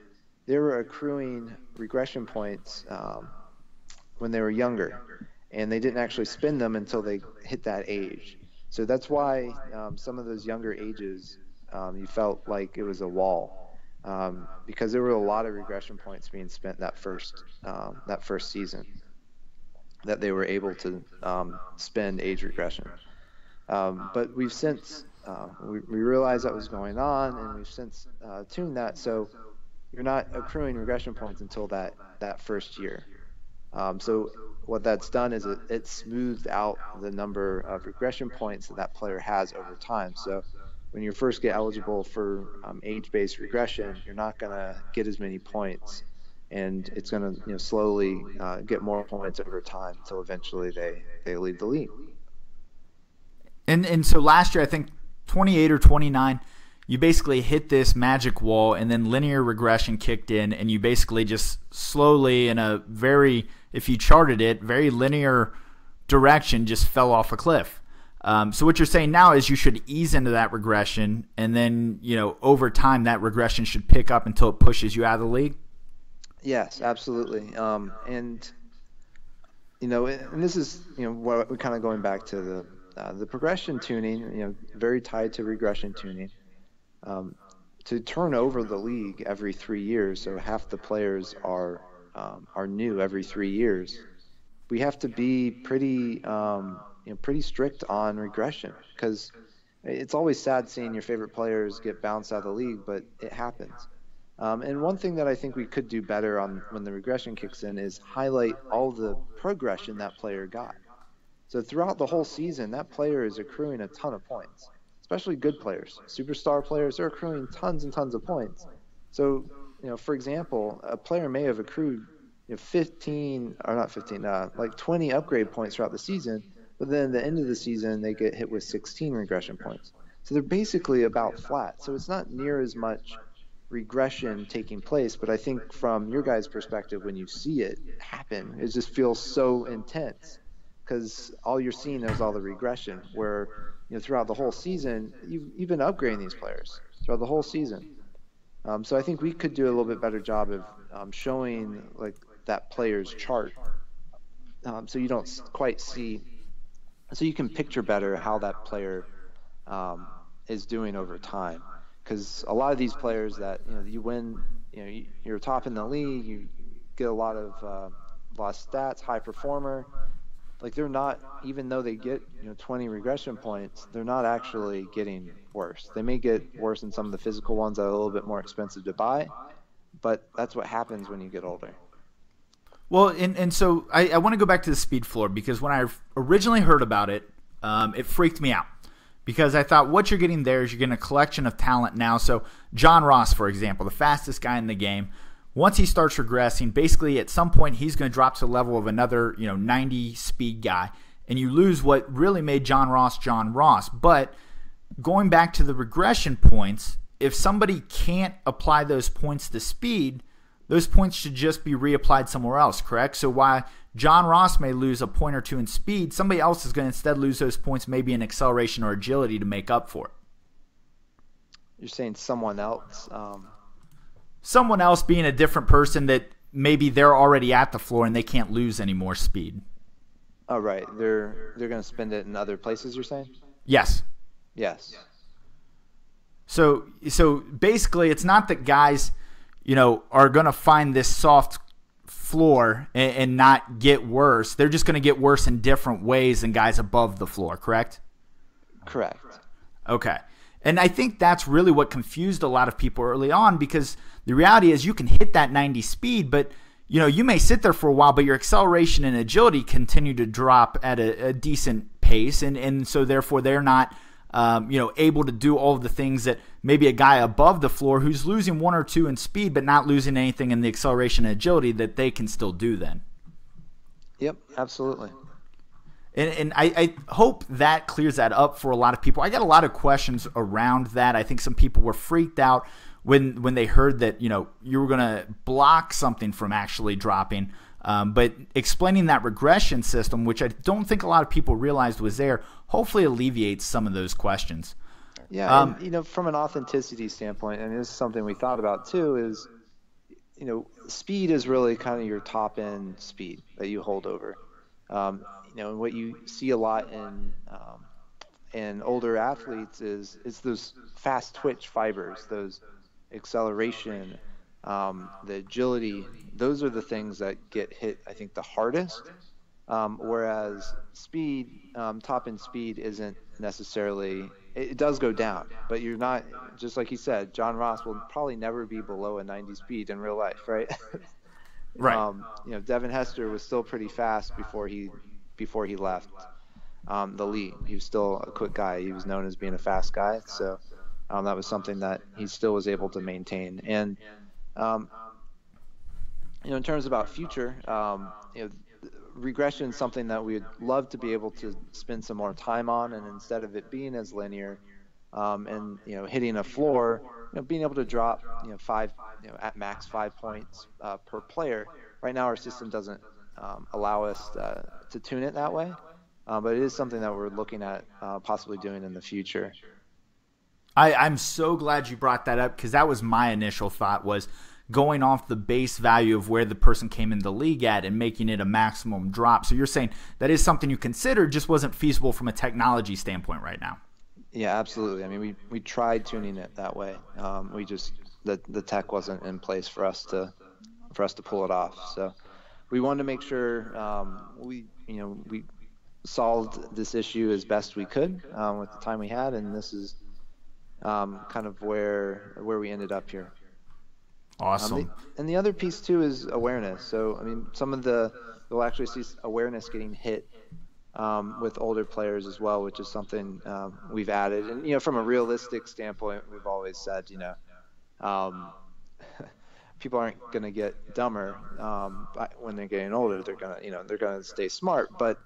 S2: they were accruing regression points when they were younger, and they didn't actually spend them until they hit that age. So that's why some of those younger ages, you felt like it was a wall, because there were a lot of regression points being spent that first season that they were able to spend age regression. But we've since we realized that was going on, and we've since tuned that, so you're not accruing regression points until that first year. So what that's done is it smoothed out the number of regression points that player has over time. So when you first get eligible for age-based regression, you're not going to get as many points, and it's going to slowly get more points over time until eventually they leave the league.
S1: And so last year, I think 28 or 29, you basically hit this magic wall, and then linear regression kicked in, and you basically just slowly, in a very, if you charted it, very linear direction, just fell off a cliff. So what you're saying now is you should ease into that regression, and then over time that regression should pick up until it pushes you out of the league.
S2: Yes, absolutely. And And this is, what we're kind of going back to the progression tuning, very tied to regression tuning. To turn over the league every 3 years, so half the players are new every 3 years. We have to be pretty strict on regression, because it's always sad seeing your favorite players get bounced out of the league, but it happens. And one thing that I think we could do better on when the regression kicks in is highlight all the progression that player got. So throughout the whole season, that player is accruing a ton of points, especially good players. Superstar players, they're accruing tons and tons of points. So, for example, a player may have accrued 15, or not 15, like 20 upgrade points throughout the season, but then at the end of the season, they get hit with 16 regression points. So they're basically about flat. So it's not near as much regression taking place, but I think from your guys' perspective, when you see it happen, it just feels so intense, because all you're seeing is all the regression, where throughout the whole season you've been upgrading these players throughout the whole season. So I think we could do a little bit better job of showing like that player's chart, so you don't quite see, so you can picture better how that player is doing over time. Because a lot of these players that you win, you're top in the league, you get a lot of stats, high performer. Like, they're not, even though they get 20 regression points, they're not actually getting worse. They may get worse in some of the physical ones that are a little bit more expensive to buy, but that's what happens when you get older.
S1: Well, and so I want to go back to the speed floor, because when I originally heard about it, it freaked me out. Because I thought what you're getting there is you're getting a collection of talent now. So John Ross, for example, the fastest guy in the game, once he starts regressing, basically at some point he's going to drop to the level of another 90 speed guy, and you lose what really made John Ross. But going back to the regression points, if somebody can't apply those points to speed, those points should just be reapplied somewhere else, correct? So while John Ross may lose a point or two in speed, somebody else is going to instead lose those points maybe in acceleration or agility to make up for it.
S2: You're saying someone else?
S1: Someone else being a different person that maybe they're already at the floor and they can't lose any more speed.
S2: Oh, right. They're going to spend it in other places, you're saying?
S1: Yes.
S2: Yes.
S1: So basically it's not that guys are going to find this soft floor and not get worse. They're just going to get worse in different ways than guys above the floor, correct?
S2: Correct.
S1: Okay. And I think that's really what confused a lot of people early on, because the reality is you can hit that 90 speed, but you may sit there for a while, but your acceleration and agility continue to drop at a decent pace, and so therefore they're not able to do all of the things that maybe a guy above the floor who's losing one or two in speed but not losing anything in the acceleration and agility that they can still do then.
S2: Yep, absolutely.
S1: And I hope that clears that up for a lot of people. I got a lot of questions around that. I think some people were freaked out when they heard that you were going to block something from actually dropping. But explaining that regression system, which I don't think a lot of people realized was there, hopefully alleviates some of those questions.
S2: Yeah, and, from an authenticity standpoint, and this is something we thought about too, is speed is really kind of your top end speed that you hold over. And what you see a lot in older athletes is those fast twitch fibers, those acceleration, the agility. Those are the things that get hit, I think, the hardest. Whereas speed, top end speed isn't necessarily, it does go down, but you're not, just like you said, John Ross will probably never be below a 90 speed in real life, right?
S1: Right.
S2: Devin Hester was still pretty fast before he left the league. He was still a quick guy. He was known as being a fast guy, so that was something that he still was able to maintain. And in terms about future, regression is something that we'd love to be able to spend some more time on, and instead of it being as linear, and hitting a floor, being able to drop five, at max 5 points per player. Right now our system doesn't allow us to tune it that way, but it is something that we're looking at possibly doing in the future.
S1: I'm so glad you brought that up, because that was my initial thought was, going off the base value of where the person came in the league at and making it a maximum drop. So you're saying that is something you considered, just wasn't feasible from a technology standpoint right now.
S2: Yeah, absolutely. I mean, we tried tuning it that way. We just the tech wasn't in place for us to pull it off. So we wanted to make sure we solved this issue as best we could with the time we had, and this is kind of where we ended up here.
S1: Awesome.
S2: And the other piece too is awareness. So I mean, you'll actually see awareness getting hit with older players as well, which is something we've added. And from a realistic standpoint, we've always said people aren't going to get dumber when they're getting older. They're gonna stay smart. But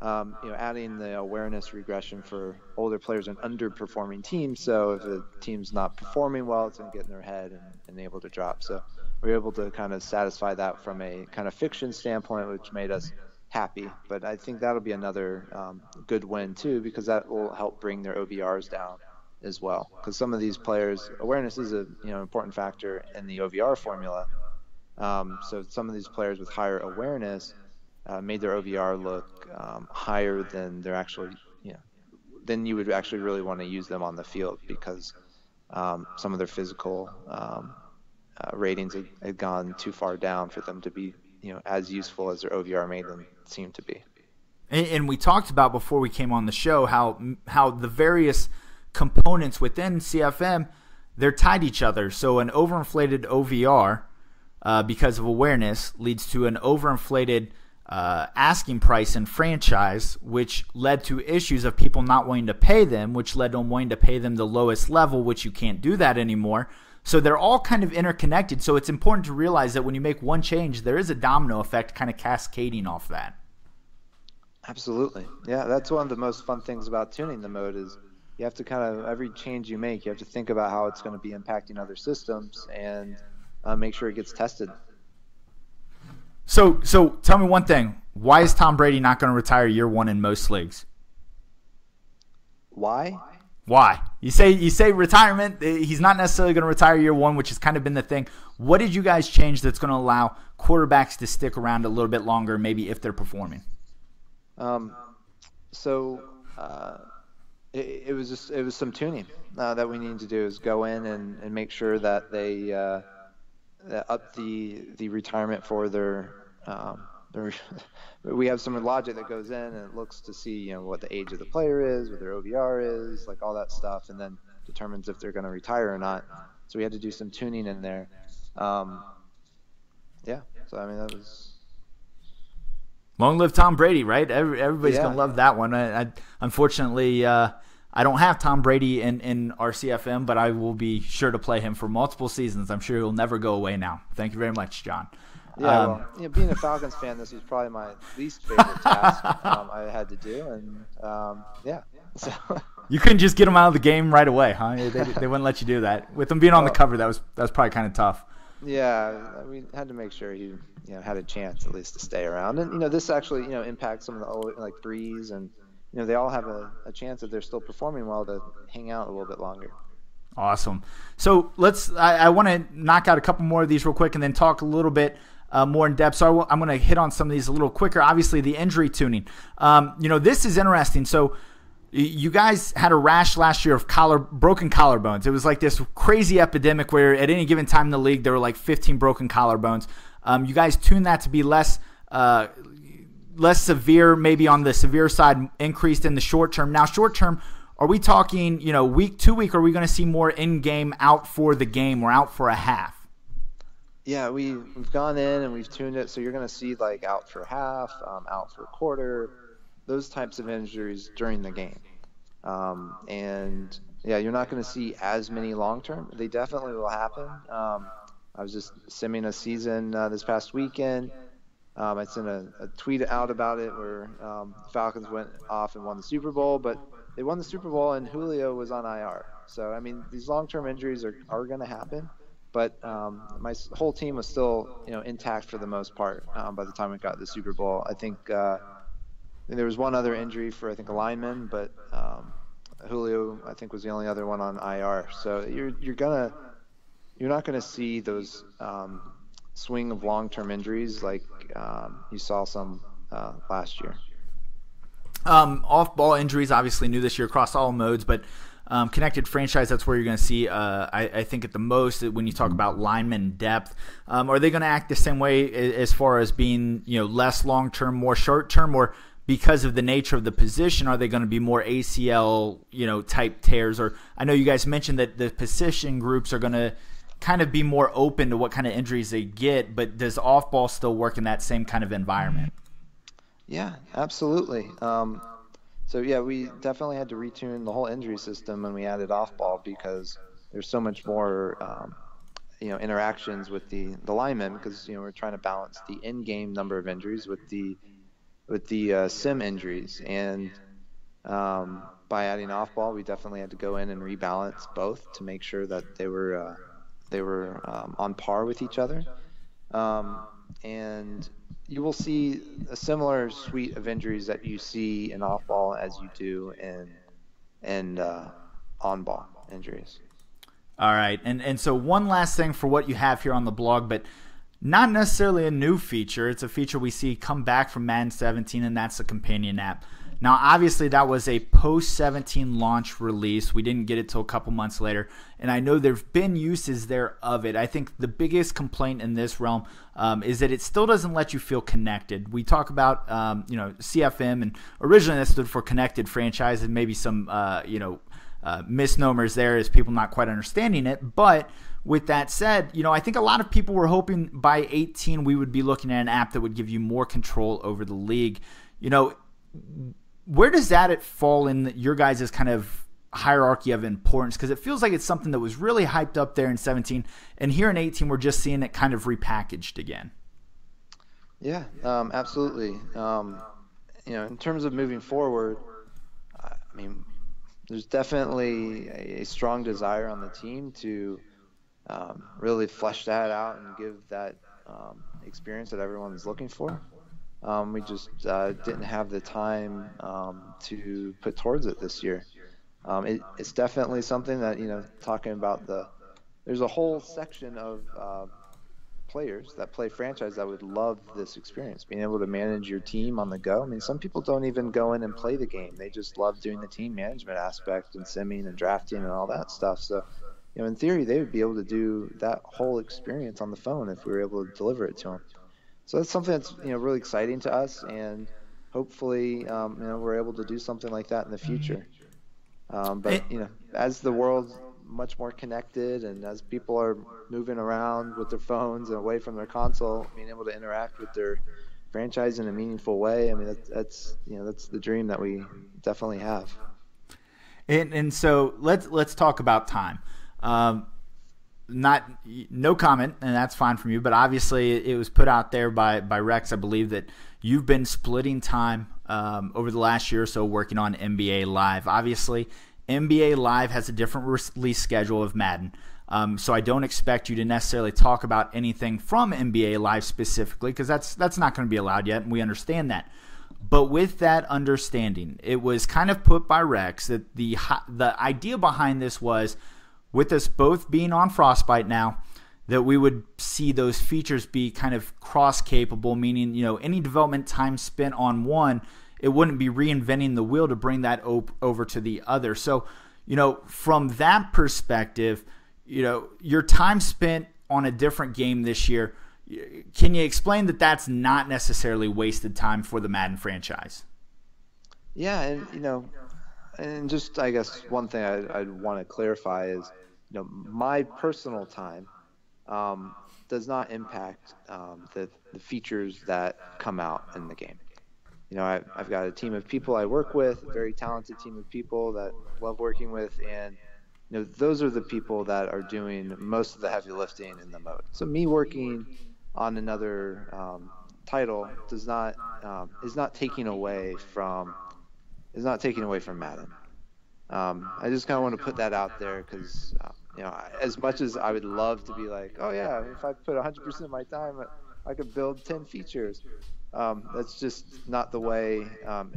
S2: adding the awareness regression for older players and underperforming teams. So if a team's not performing well, it's going to get in their head and able to drop. So we're able to kind of satisfy that from a kind of fiction standpoint, which made us happy. But I think that'll be another good win too, because that will help bring their OVRs down as well. Because some of these players, awareness is a important factor in the OVR formula. So some of these players with higher awareness made their OVR look higher than they're actually, then you would actually really want to use them on the field, because some of their physical ratings had gone too far down for them to be, as useful as their OVR made them seem to be.
S1: And we talked about before we came on the show how the various components within CFM, they're tied to each other. So an overinflated OVR, because of awareness, leads to an overinflated asking price and franchise, which led to issues of people not wanting to pay them, which led to them wanting to pay them the lowest level, which you can't do that anymore. So they're all kind of interconnected. So it's important to realize that when you make one change, there is a domino effect kind of cascading off that.
S2: Absolutely. Yeah, that's one of the most fun things about tuning the mode is you have to kind of, every change you make, you have to think about how it's going to be impacting other systems and make sure it gets tested.
S1: So tell me one thing. Why is Tom Brady not going to retire year one in most leagues?
S2: Why?
S1: You say retirement. He's not necessarily going to retire year one, which has kind of been the thing. What did you guys change that's going to allow quarterbacks to stick around a little bit longer, maybe if they're performing?
S2: It was some tuning that we needed to do, is go in and make sure that they up the retirement for their we have some logic that goes in and it looks to see what the age of the player is, what their OVR is, like all that stuff, and then determines if they're going to retire or not. So we had to do some tuning in there. So I mean, that was
S1: long live Tom Brady, right? Everybody's going to love that one. Unfortunately, I don't have Tom Brady in our CFM, but I will be sure to play him for multiple seasons. I'm sure he'll never go away now. Thank you very much, John.
S2: Yeah, being a Falcons fan, this was probably my least favorite task I had to do, and So
S1: you couldn't just get him out of the game right away, huh? They wouldn't let you do that. With him being on the cover, that was probably kind of tough.
S2: Yeah, we had to make sure he had a chance at least to stay around, and this actually impacts some of the old, like Breeze, and they all have a chance, if they're still performing well, to hang out a little bit longer.
S1: Awesome. So I want to knock out a couple more of these real quick and then talk a little bit more in depth. So I'm going to hit on some of these a little quicker. Obviously, the injury tuning. This is interesting. So you guys had a rash last year of broken collarbones. It was like this crazy epidemic where at any given time in the league, there were like 15 broken collarbones. You guys tuned that to be less severe, maybe on the severe side, increased in the short term. Now, short term, are we talking, week to week? Or are we going to see more in-game out for the game or out for a half?
S2: Yeah, we've gone in and we've tuned it. So you're going to see like out for half, out for a quarter, those types of injuries during the game. And yeah, you're not going to see as many long-term. They definitely will happen. I was just simming a season this past weekend. I sent a tweet out about it where Falcons went off and won the Super Bowl, but they won the Super Bowl and Julio was on IR. So, I mean, these long-term injuries are going to happen, but my whole team was still, intact for the most part by the time we got to the Super Bowl. I think there was one other injury for, a lineman, but Julio, I think, was the only other one on IR. So you're going to you're not going to see those swing of long-term injuries like you saw some last year.
S1: Off-ball injuries, obviously new this year across all modes, but connected franchise, that's where you're going to see, I think, at the most when you talk about lineman depth. Are they going to act the same way as far as being less long-term, more short-term, or because of the nature of the position, are they going to be more ACL type tears? Or I know you guys mentioned that the position groups are going to kind of be more open to what kind of injuries they get, but does off-ball still work in that same kind of environment?
S2: Yeah, absolutely. So yeah, we definitely had to retune the whole injury system when we added off-ball because there's so much more interactions with the linemen because we're trying to balance the in-game number of injuries with the sim injuries, and by adding off-ball, we definitely had to go in and rebalance both to make sure that they were on par with each other. And you will see a similar suite of injuries that you see in off-ball as you do in on-ball injuries.
S1: All right, and so one last thing for what you have here on the blog, but not necessarily a new feature. It's a feature we see come back from Madden 17, and that's the companion app. Now, obviously, that was a post-17 launch release. We didn't get it till a couple months later, and I know there have been uses there of it. I think the biggest complaint in this realm is that it still doesn't let you feel connected. We talk about CFM, and originally that stood for Connected Franchise, and maybe some misnomers there as people not quite understanding it. But with that said, I think a lot of people were hoping by 18 we would be looking at an app that would give you more control over the league. Where does that fall in your guys' kind of hierarchy of importance? Because it feels like it's something that was really hyped up there in 17, and here in 18 we're just seeing it kind of repackaged again.
S2: Yeah, absolutely. In terms of moving forward, I mean, there's definitely a strong desire on the team to really flesh that out and give that experience that everyone's looking for. We just didn't have the time to put towards it this year. It's definitely something that, talking about there's a whole section of players that play franchise that would love this experience, being able to manage your team on the go. I mean, some people don't even go in and play the game. They just love doing the team management aspect and simming and drafting and all that stuff. So, in theory, they would be able to do that whole experience on the phone if we were able to deliver it to them. So that's something that's really exciting to us, and hopefully we're able to do something like that in the future. But as the world's much more connected, and as people are moving around with their phones and away from their console, being able to interact with their franchise in a meaningful way, I mean that's the dream that we definitely have.
S1: And so let's talk about time. No comment, and that's fine from you, but obviously it was put out there by Rex, I believe, that you've been splitting time over the last year or so working on NBA Live. Obviously, NBA Live has a different release schedule of Madden, so I don't expect you to necessarily talk about anything from NBA Live specifically, because that's not going to be allowed yet, and we understand that. But with that understanding, it was kind of put by Rex that the idea behind this was, with us both being on Frostbite now, that we would see those features be kind of cross-capable, meaning, any development time spent on one, it wouldn't be reinventing the wheel to bring that over to the other. So, from that perspective, your time spent on a different game this year, can you explain that that's not necessarily wasted time for the Madden franchise?
S2: Yeah, and just, I guess, one thing I'd want to clarify is, my personal time does not impact the features that come out in the game. I've got a team of people I work with, a very talented team of people that love working with, and those are the people that are doing most of the heavy lifting in the mode. So me working on another title is not taking away from Madden. I just kind of want to put that out there because, as much as I would love to be like, oh yeah, if I put 100% of my time, I could build 10 features. That's just not the way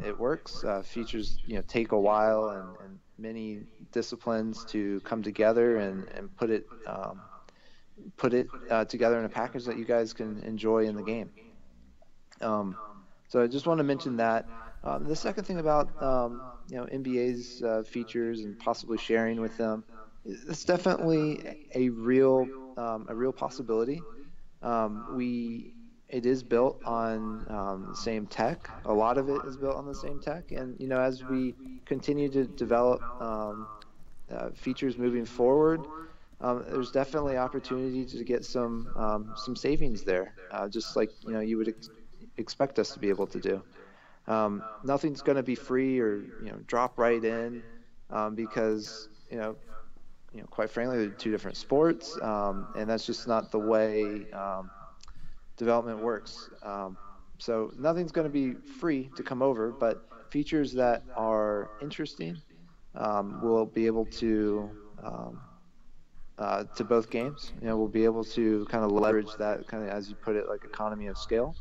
S2: it works. Features, take a while and many disciplines to come together and put it put it together in a package that you guys can enjoy in the game. So I just want to mention that. The second thing about NBA's features and possibly sharing with them, it's definitely a real possibility. We It is built on the same tech. A lot of it is built on the same tech, and as we continue to develop features moving forward, there's definitely opportunity to get some savings there, just like you would expect us to be able to do. Nothing's going to be free or drop right in, because quite frankly, they're two different sports, and that's just not the way development works. So nothing's going to be free to come over, but features that are interesting will be able to both games. We'll be able to kind of leverage that kind of, as you put it, like economy of scale.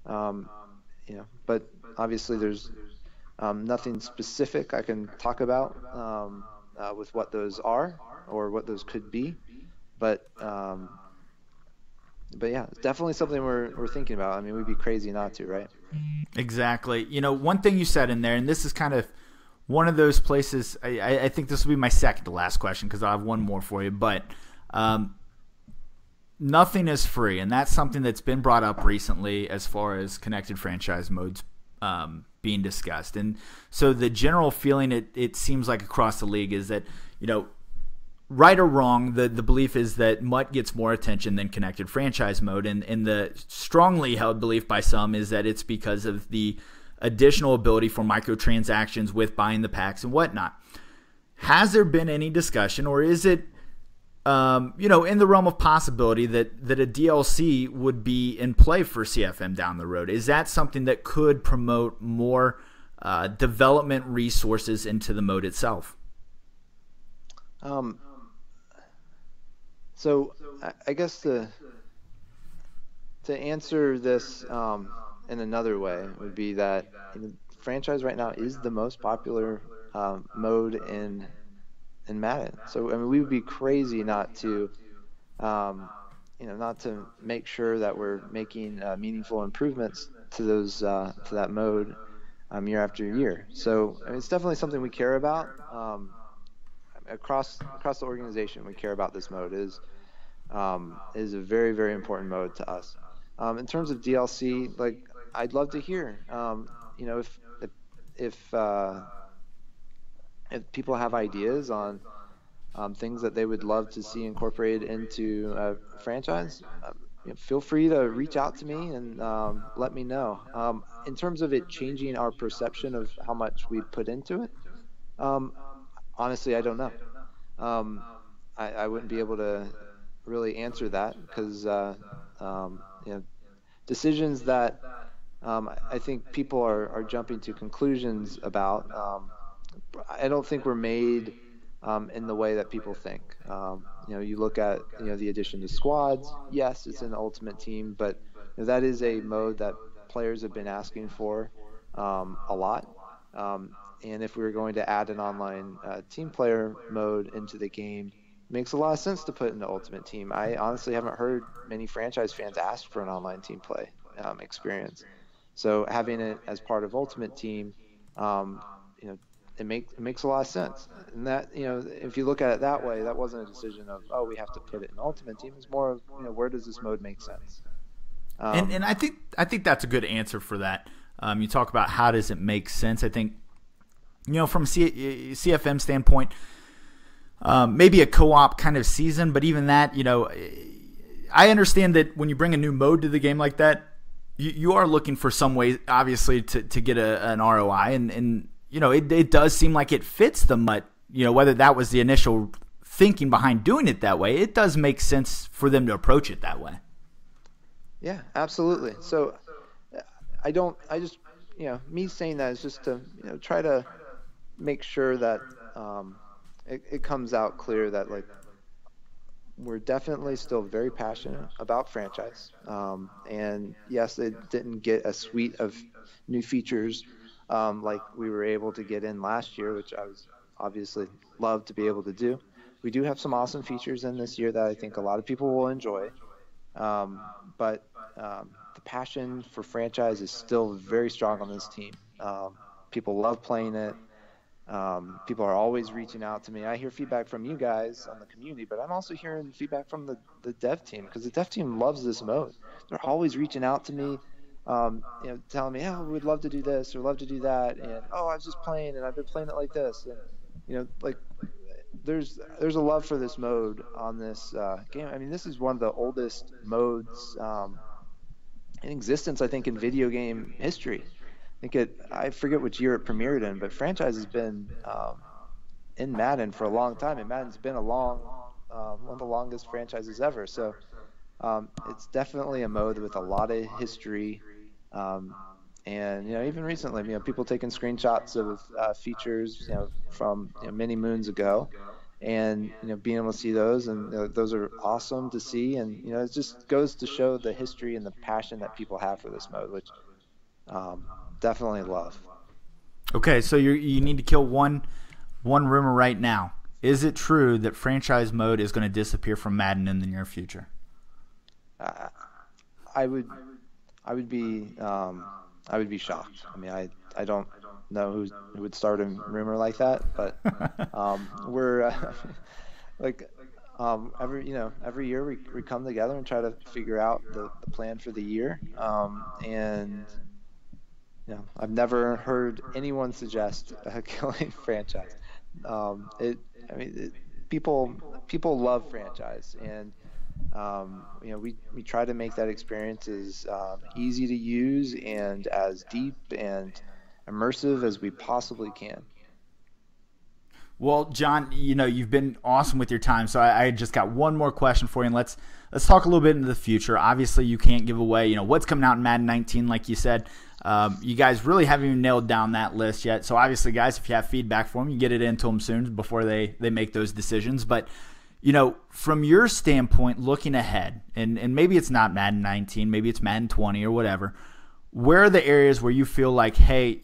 S2: Um, but obviously there's nothing specific I can talk about with what those are or what those could be. But yeah, it's definitely something we're thinking about. I mean, we'd be crazy not to, right?
S1: Exactly. One thing you said in there, and this is kind of one of those places, I think this will be my second to last question because I'll have one more for you, but nothing is free, and that's something that's been brought up recently as far as connected franchise modes being discussed. And so the general feeling it seems like across the league is that, right or wrong, the belief is that MUT gets more attention than connected franchise mode, and the strongly held belief by some is that it's because of the additional ability for microtransactions with buying the packs and whatnot. Has there been any discussion, or is it in the realm of possibility that a DLC would be in play for CFM down the road? Is that something that could promote more development resources into the mode itself?
S2: So I guess to answer this in another way would be that franchise right now is the most popular mode in Madden. So I mean, we would be crazy not to not to make sure that we're making meaningful improvements to those to that mode year after year. So I mean, it's definitely something we care about. Across the organization, we care about this mode. Is a very, very important mode to us. In terms of DLC, like, I'd love to hear if people have ideas on things that they would love to see incorporated into a franchise. Feel free to reach out to me and let me know. In terms of it changing our perception of how much we put into it, honestly, I don't know. I wouldn't be able to really answer that because decisions that I think people are jumping to conclusions about, I don't think were made in the way that people think. You look at the addition to squads. Yes, it's an ultimate team, but that is a mode that players have been asking for a lot. And if we were going to add an online team player mode into the game, it makes a lot of sense to put in the Ultimate Team. I honestly haven't heard many franchise fans ask for an online team play experience. So having it as part of Ultimate Team, it makes a lot of sense. And that, if you look at it that way, that wasn't a decision of, oh, we have to put it in Ultimate Team. It's more of, where does this mode make sense?
S1: And I think that's a good answer for that. You talk about how does it make sense. I think, from a CFM standpoint, maybe a co-op kind of season, but even that, I understand that when you bring a new mode to the game like that, you are looking for some way, obviously, to get an ROI, and it does seem like it fits the MUT. Whether that was the initial thinking behind doing it that way, it does make sense for them to approach it that way.
S2: Yeah, absolutely. So me saying that is just to try to make sure that it comes out clear that, like, we're definitely still very passionate about franchise. And yes, it didn't get a suite of new features like we were able to get in last year, which I was obviously love to be able to do. We do have some awesome features in this year that I think a lot of people will enjoy. But the passion for franchise is still very strong on this team. People love playing it. People are always reaching out to me. I hear feedback from you guys on the community, but I'm also hearing feedback from the dev team, because the dev team loves this mode. They're always reaching out to me, telling me, oh, we'd love to do this or love to do that. And, oh, I was just playing and I've been playing it like this. And, like there's a love for this mode on this game. I mean, this is one of the oldest modes in existence, I think, in video game history. I forget which year it premiered in, but franchise has been in Madden for a long time, and Madden's been one of the longest franchises ever. So it's definitely a mode with a lot of history. And even recently, people taking screenshots of features, from many moons ago, and being able to see those, and those are awesome to see. And it just goes to show the history and the passion that people have for this mode, which definitely love.
S1: Okay, so you need to kill one rumor right now. Is it true that franchise mode is going to disappear from Madden in the near future?
S2: I would be shocked. I mean, I don't know who would start a rumor like that, but we're every year we come together and try to figure out the plan for the year, and I've never heard anyone suggest killing franchise. People love franchise, and we try to make that experience as easy to use and as deep and immersive as we possibly can.
S1: Well, John, you've been awesome with your time, so I just got one more question for you, and let's talk a little bit into the future. Obviously, you can't give away, what's coming out in Madden 19, like you said. You guys really haven't even nailed down that list yet. So obviously, guys, if you have feedback for them, you get it into them soon before they make those decisions. But from your standpoint, looking ahead, and maybe it's not Madden 19, maybe it's Madden 20 or whatever, where are the areas where you feel like, hey,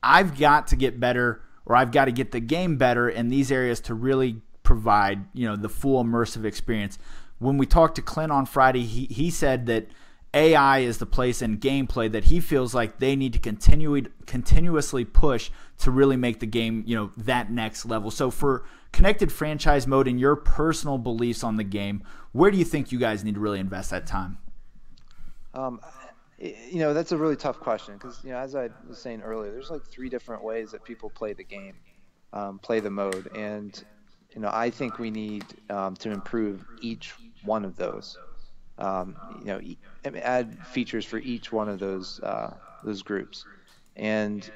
S1: I've got to get better, or I've got to get the game better in these areas to really provide, the full immersive experience? When we talked to Clint on Friday, he said that AI is the place in gameplay that he feels like they need to continuously push to really make the game, that next level. So for connected franchise mode and your personal beliefs on the game, where do you think you guys need to really invest that time?
S2: That's a really tough question, because, as I was saying earlier, there's like 3 different ways that people play the game, play the mode. And, I think we need to improve each one of those. Add features for each one of those groups. And,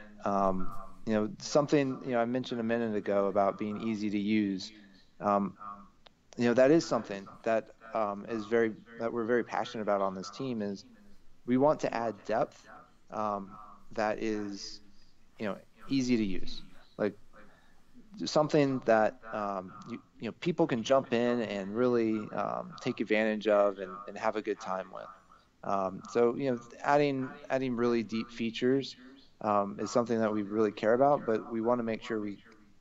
S2: something, I mentioned a minute ago about being easy to use. That is something that that we're very passionate about on this team. Is we want to add depth that is, easy to use. Like something that people can jump in and really take advantage of and have a good time with. So adding really deep features is something that we really care about, but we want to make sure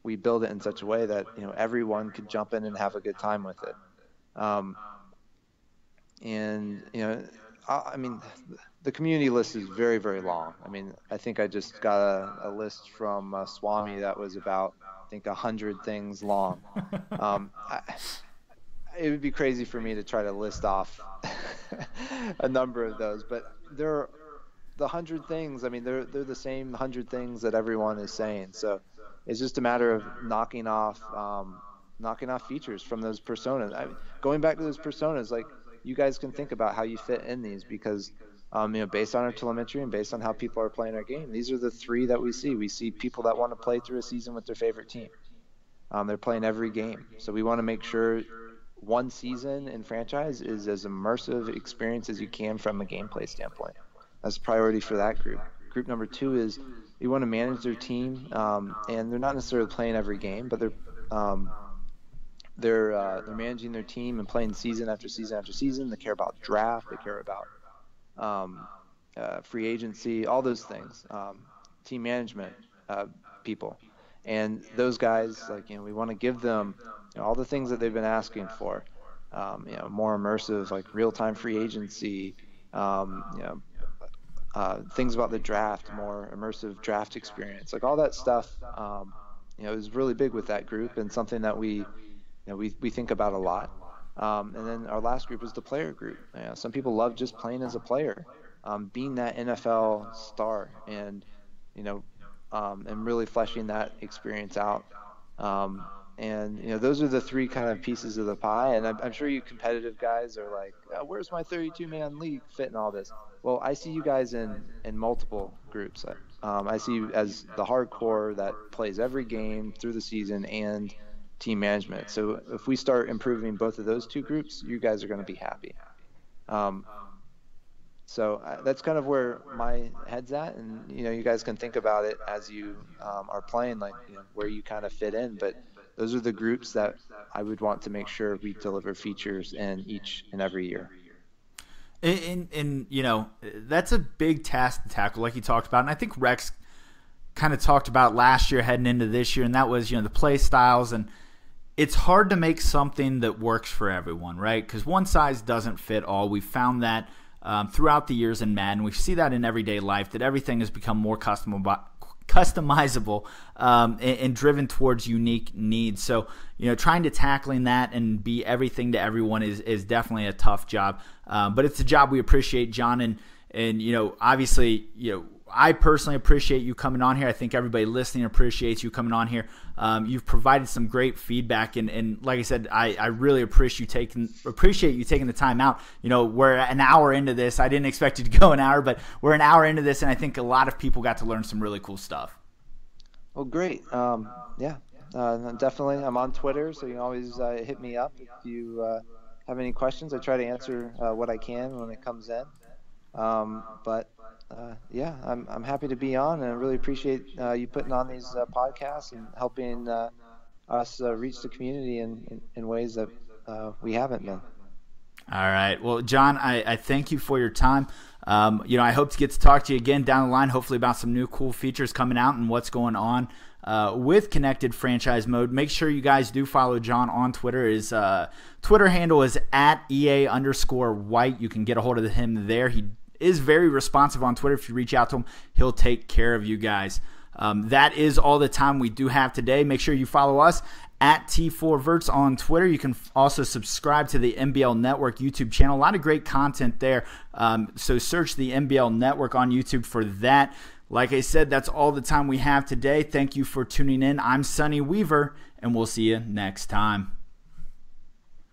S2: we build it in such a way that everyone could jump in and have a good time with it. The community list is very, very long. I mean, I think I just got a list from Swami that was about, I think, 100 things long. It would be crazy for me to try to list off a number of those, but the 100 things. I mean, they're the same 100 things that everyone is saying. So it's just a matter of knocking off features from those personas. Going back to those personas, like, you guys can think about how you fit in these, because based on our telemetry and based on how people are playing our game, these are the 3 that we see. We see people that want to play through a season with their favorite team. They're playing every game. So we want to make sure one season in franchise is as immersive experience as you can from a gameplay standpoint. That's a priority for that group. Group number 2 is we want to manage their team, and they're not necessarily playing every game, but they're managing their team and playing season after season after season. They care about draft. They care about free agency, all those things, team management people. And those guys, like, we want to give them all the things that they've been asking for. More immersive, like real-time free agency, things about the draft, more immersive draft experience, like all that stuff. Is really big with that group, and something that we think about a lot. And then our last group is the player group. Some people love just playing as a player, being that NFL star, and and really fleshing that experience out. And those are the three kind of pieces of the pie. And I'm sure you competitive guys are like, where's my 32-man league fit in all this? Well, I see you guys in multiple groups. I see you as the hardcore that plays every game through the season and team management. So if we start improving both of those two groups, you guys are going to be happy. So that's kind of where my head's at, and you guys can think about it as you are playing, like where you kind of fit in. But those are the groups that I would want to make sure we deliver features in each and every year.
S1: And that's a big task to tackle, like you talked about, and I think Rex kind of talked about last year heading into this year, and that was the play styles. And it's hard to make something that works for everyone, right? Because one size doesn't fit all. We've found that throughout the years in Madden. We see that in everyday life, that everything has become more customizable and driven towards unique needs. So, trying to tackling that and be everything to everyone is definitely a tough job. But it's a job we appreciate, John. And obviously, I personally appreciate you coming on here. I think everybody listening appreciates you coming on here. You've provided some great feedback, and like I said, I really appreciate you taking the time out. We're an hour into this. I didn't expect it to go an hour, but we're an hour into this, and I think a lot of people got to learn some really cool stuff.
S2: Well, great. Definitely. I'm on Twitter, so you can always hit me up if you have any questions. I try to answer what I can when it comes in. I'm happy to be on, and I really appreciate you putting on these podcasts and helping us reach the community in ways that we haven't been.
S1: All right. Well, John, I thank you for your time. I hope to get to talk to you again down the line, hopefully about some new cool features coming out and what's going on with Connected Franchise Mode. Make sure you guys do follow John on Twitter. His Twitter handle is @EA_White. You can get a hold of him there. He is very responsive on Twitter. If you reach out to him, he'll take care of you guys. That is all the time we do have today. Make sure you follow us at T4Verts on Twitter. You can also subscribe to the MBL Network YouTube channel. A lot of great content there. So search the MBL Network on YouTube for that. Like I said, that's all the time we have today. Thank you for tuning in. I'm Sonny Weaver, and we'll see you next time.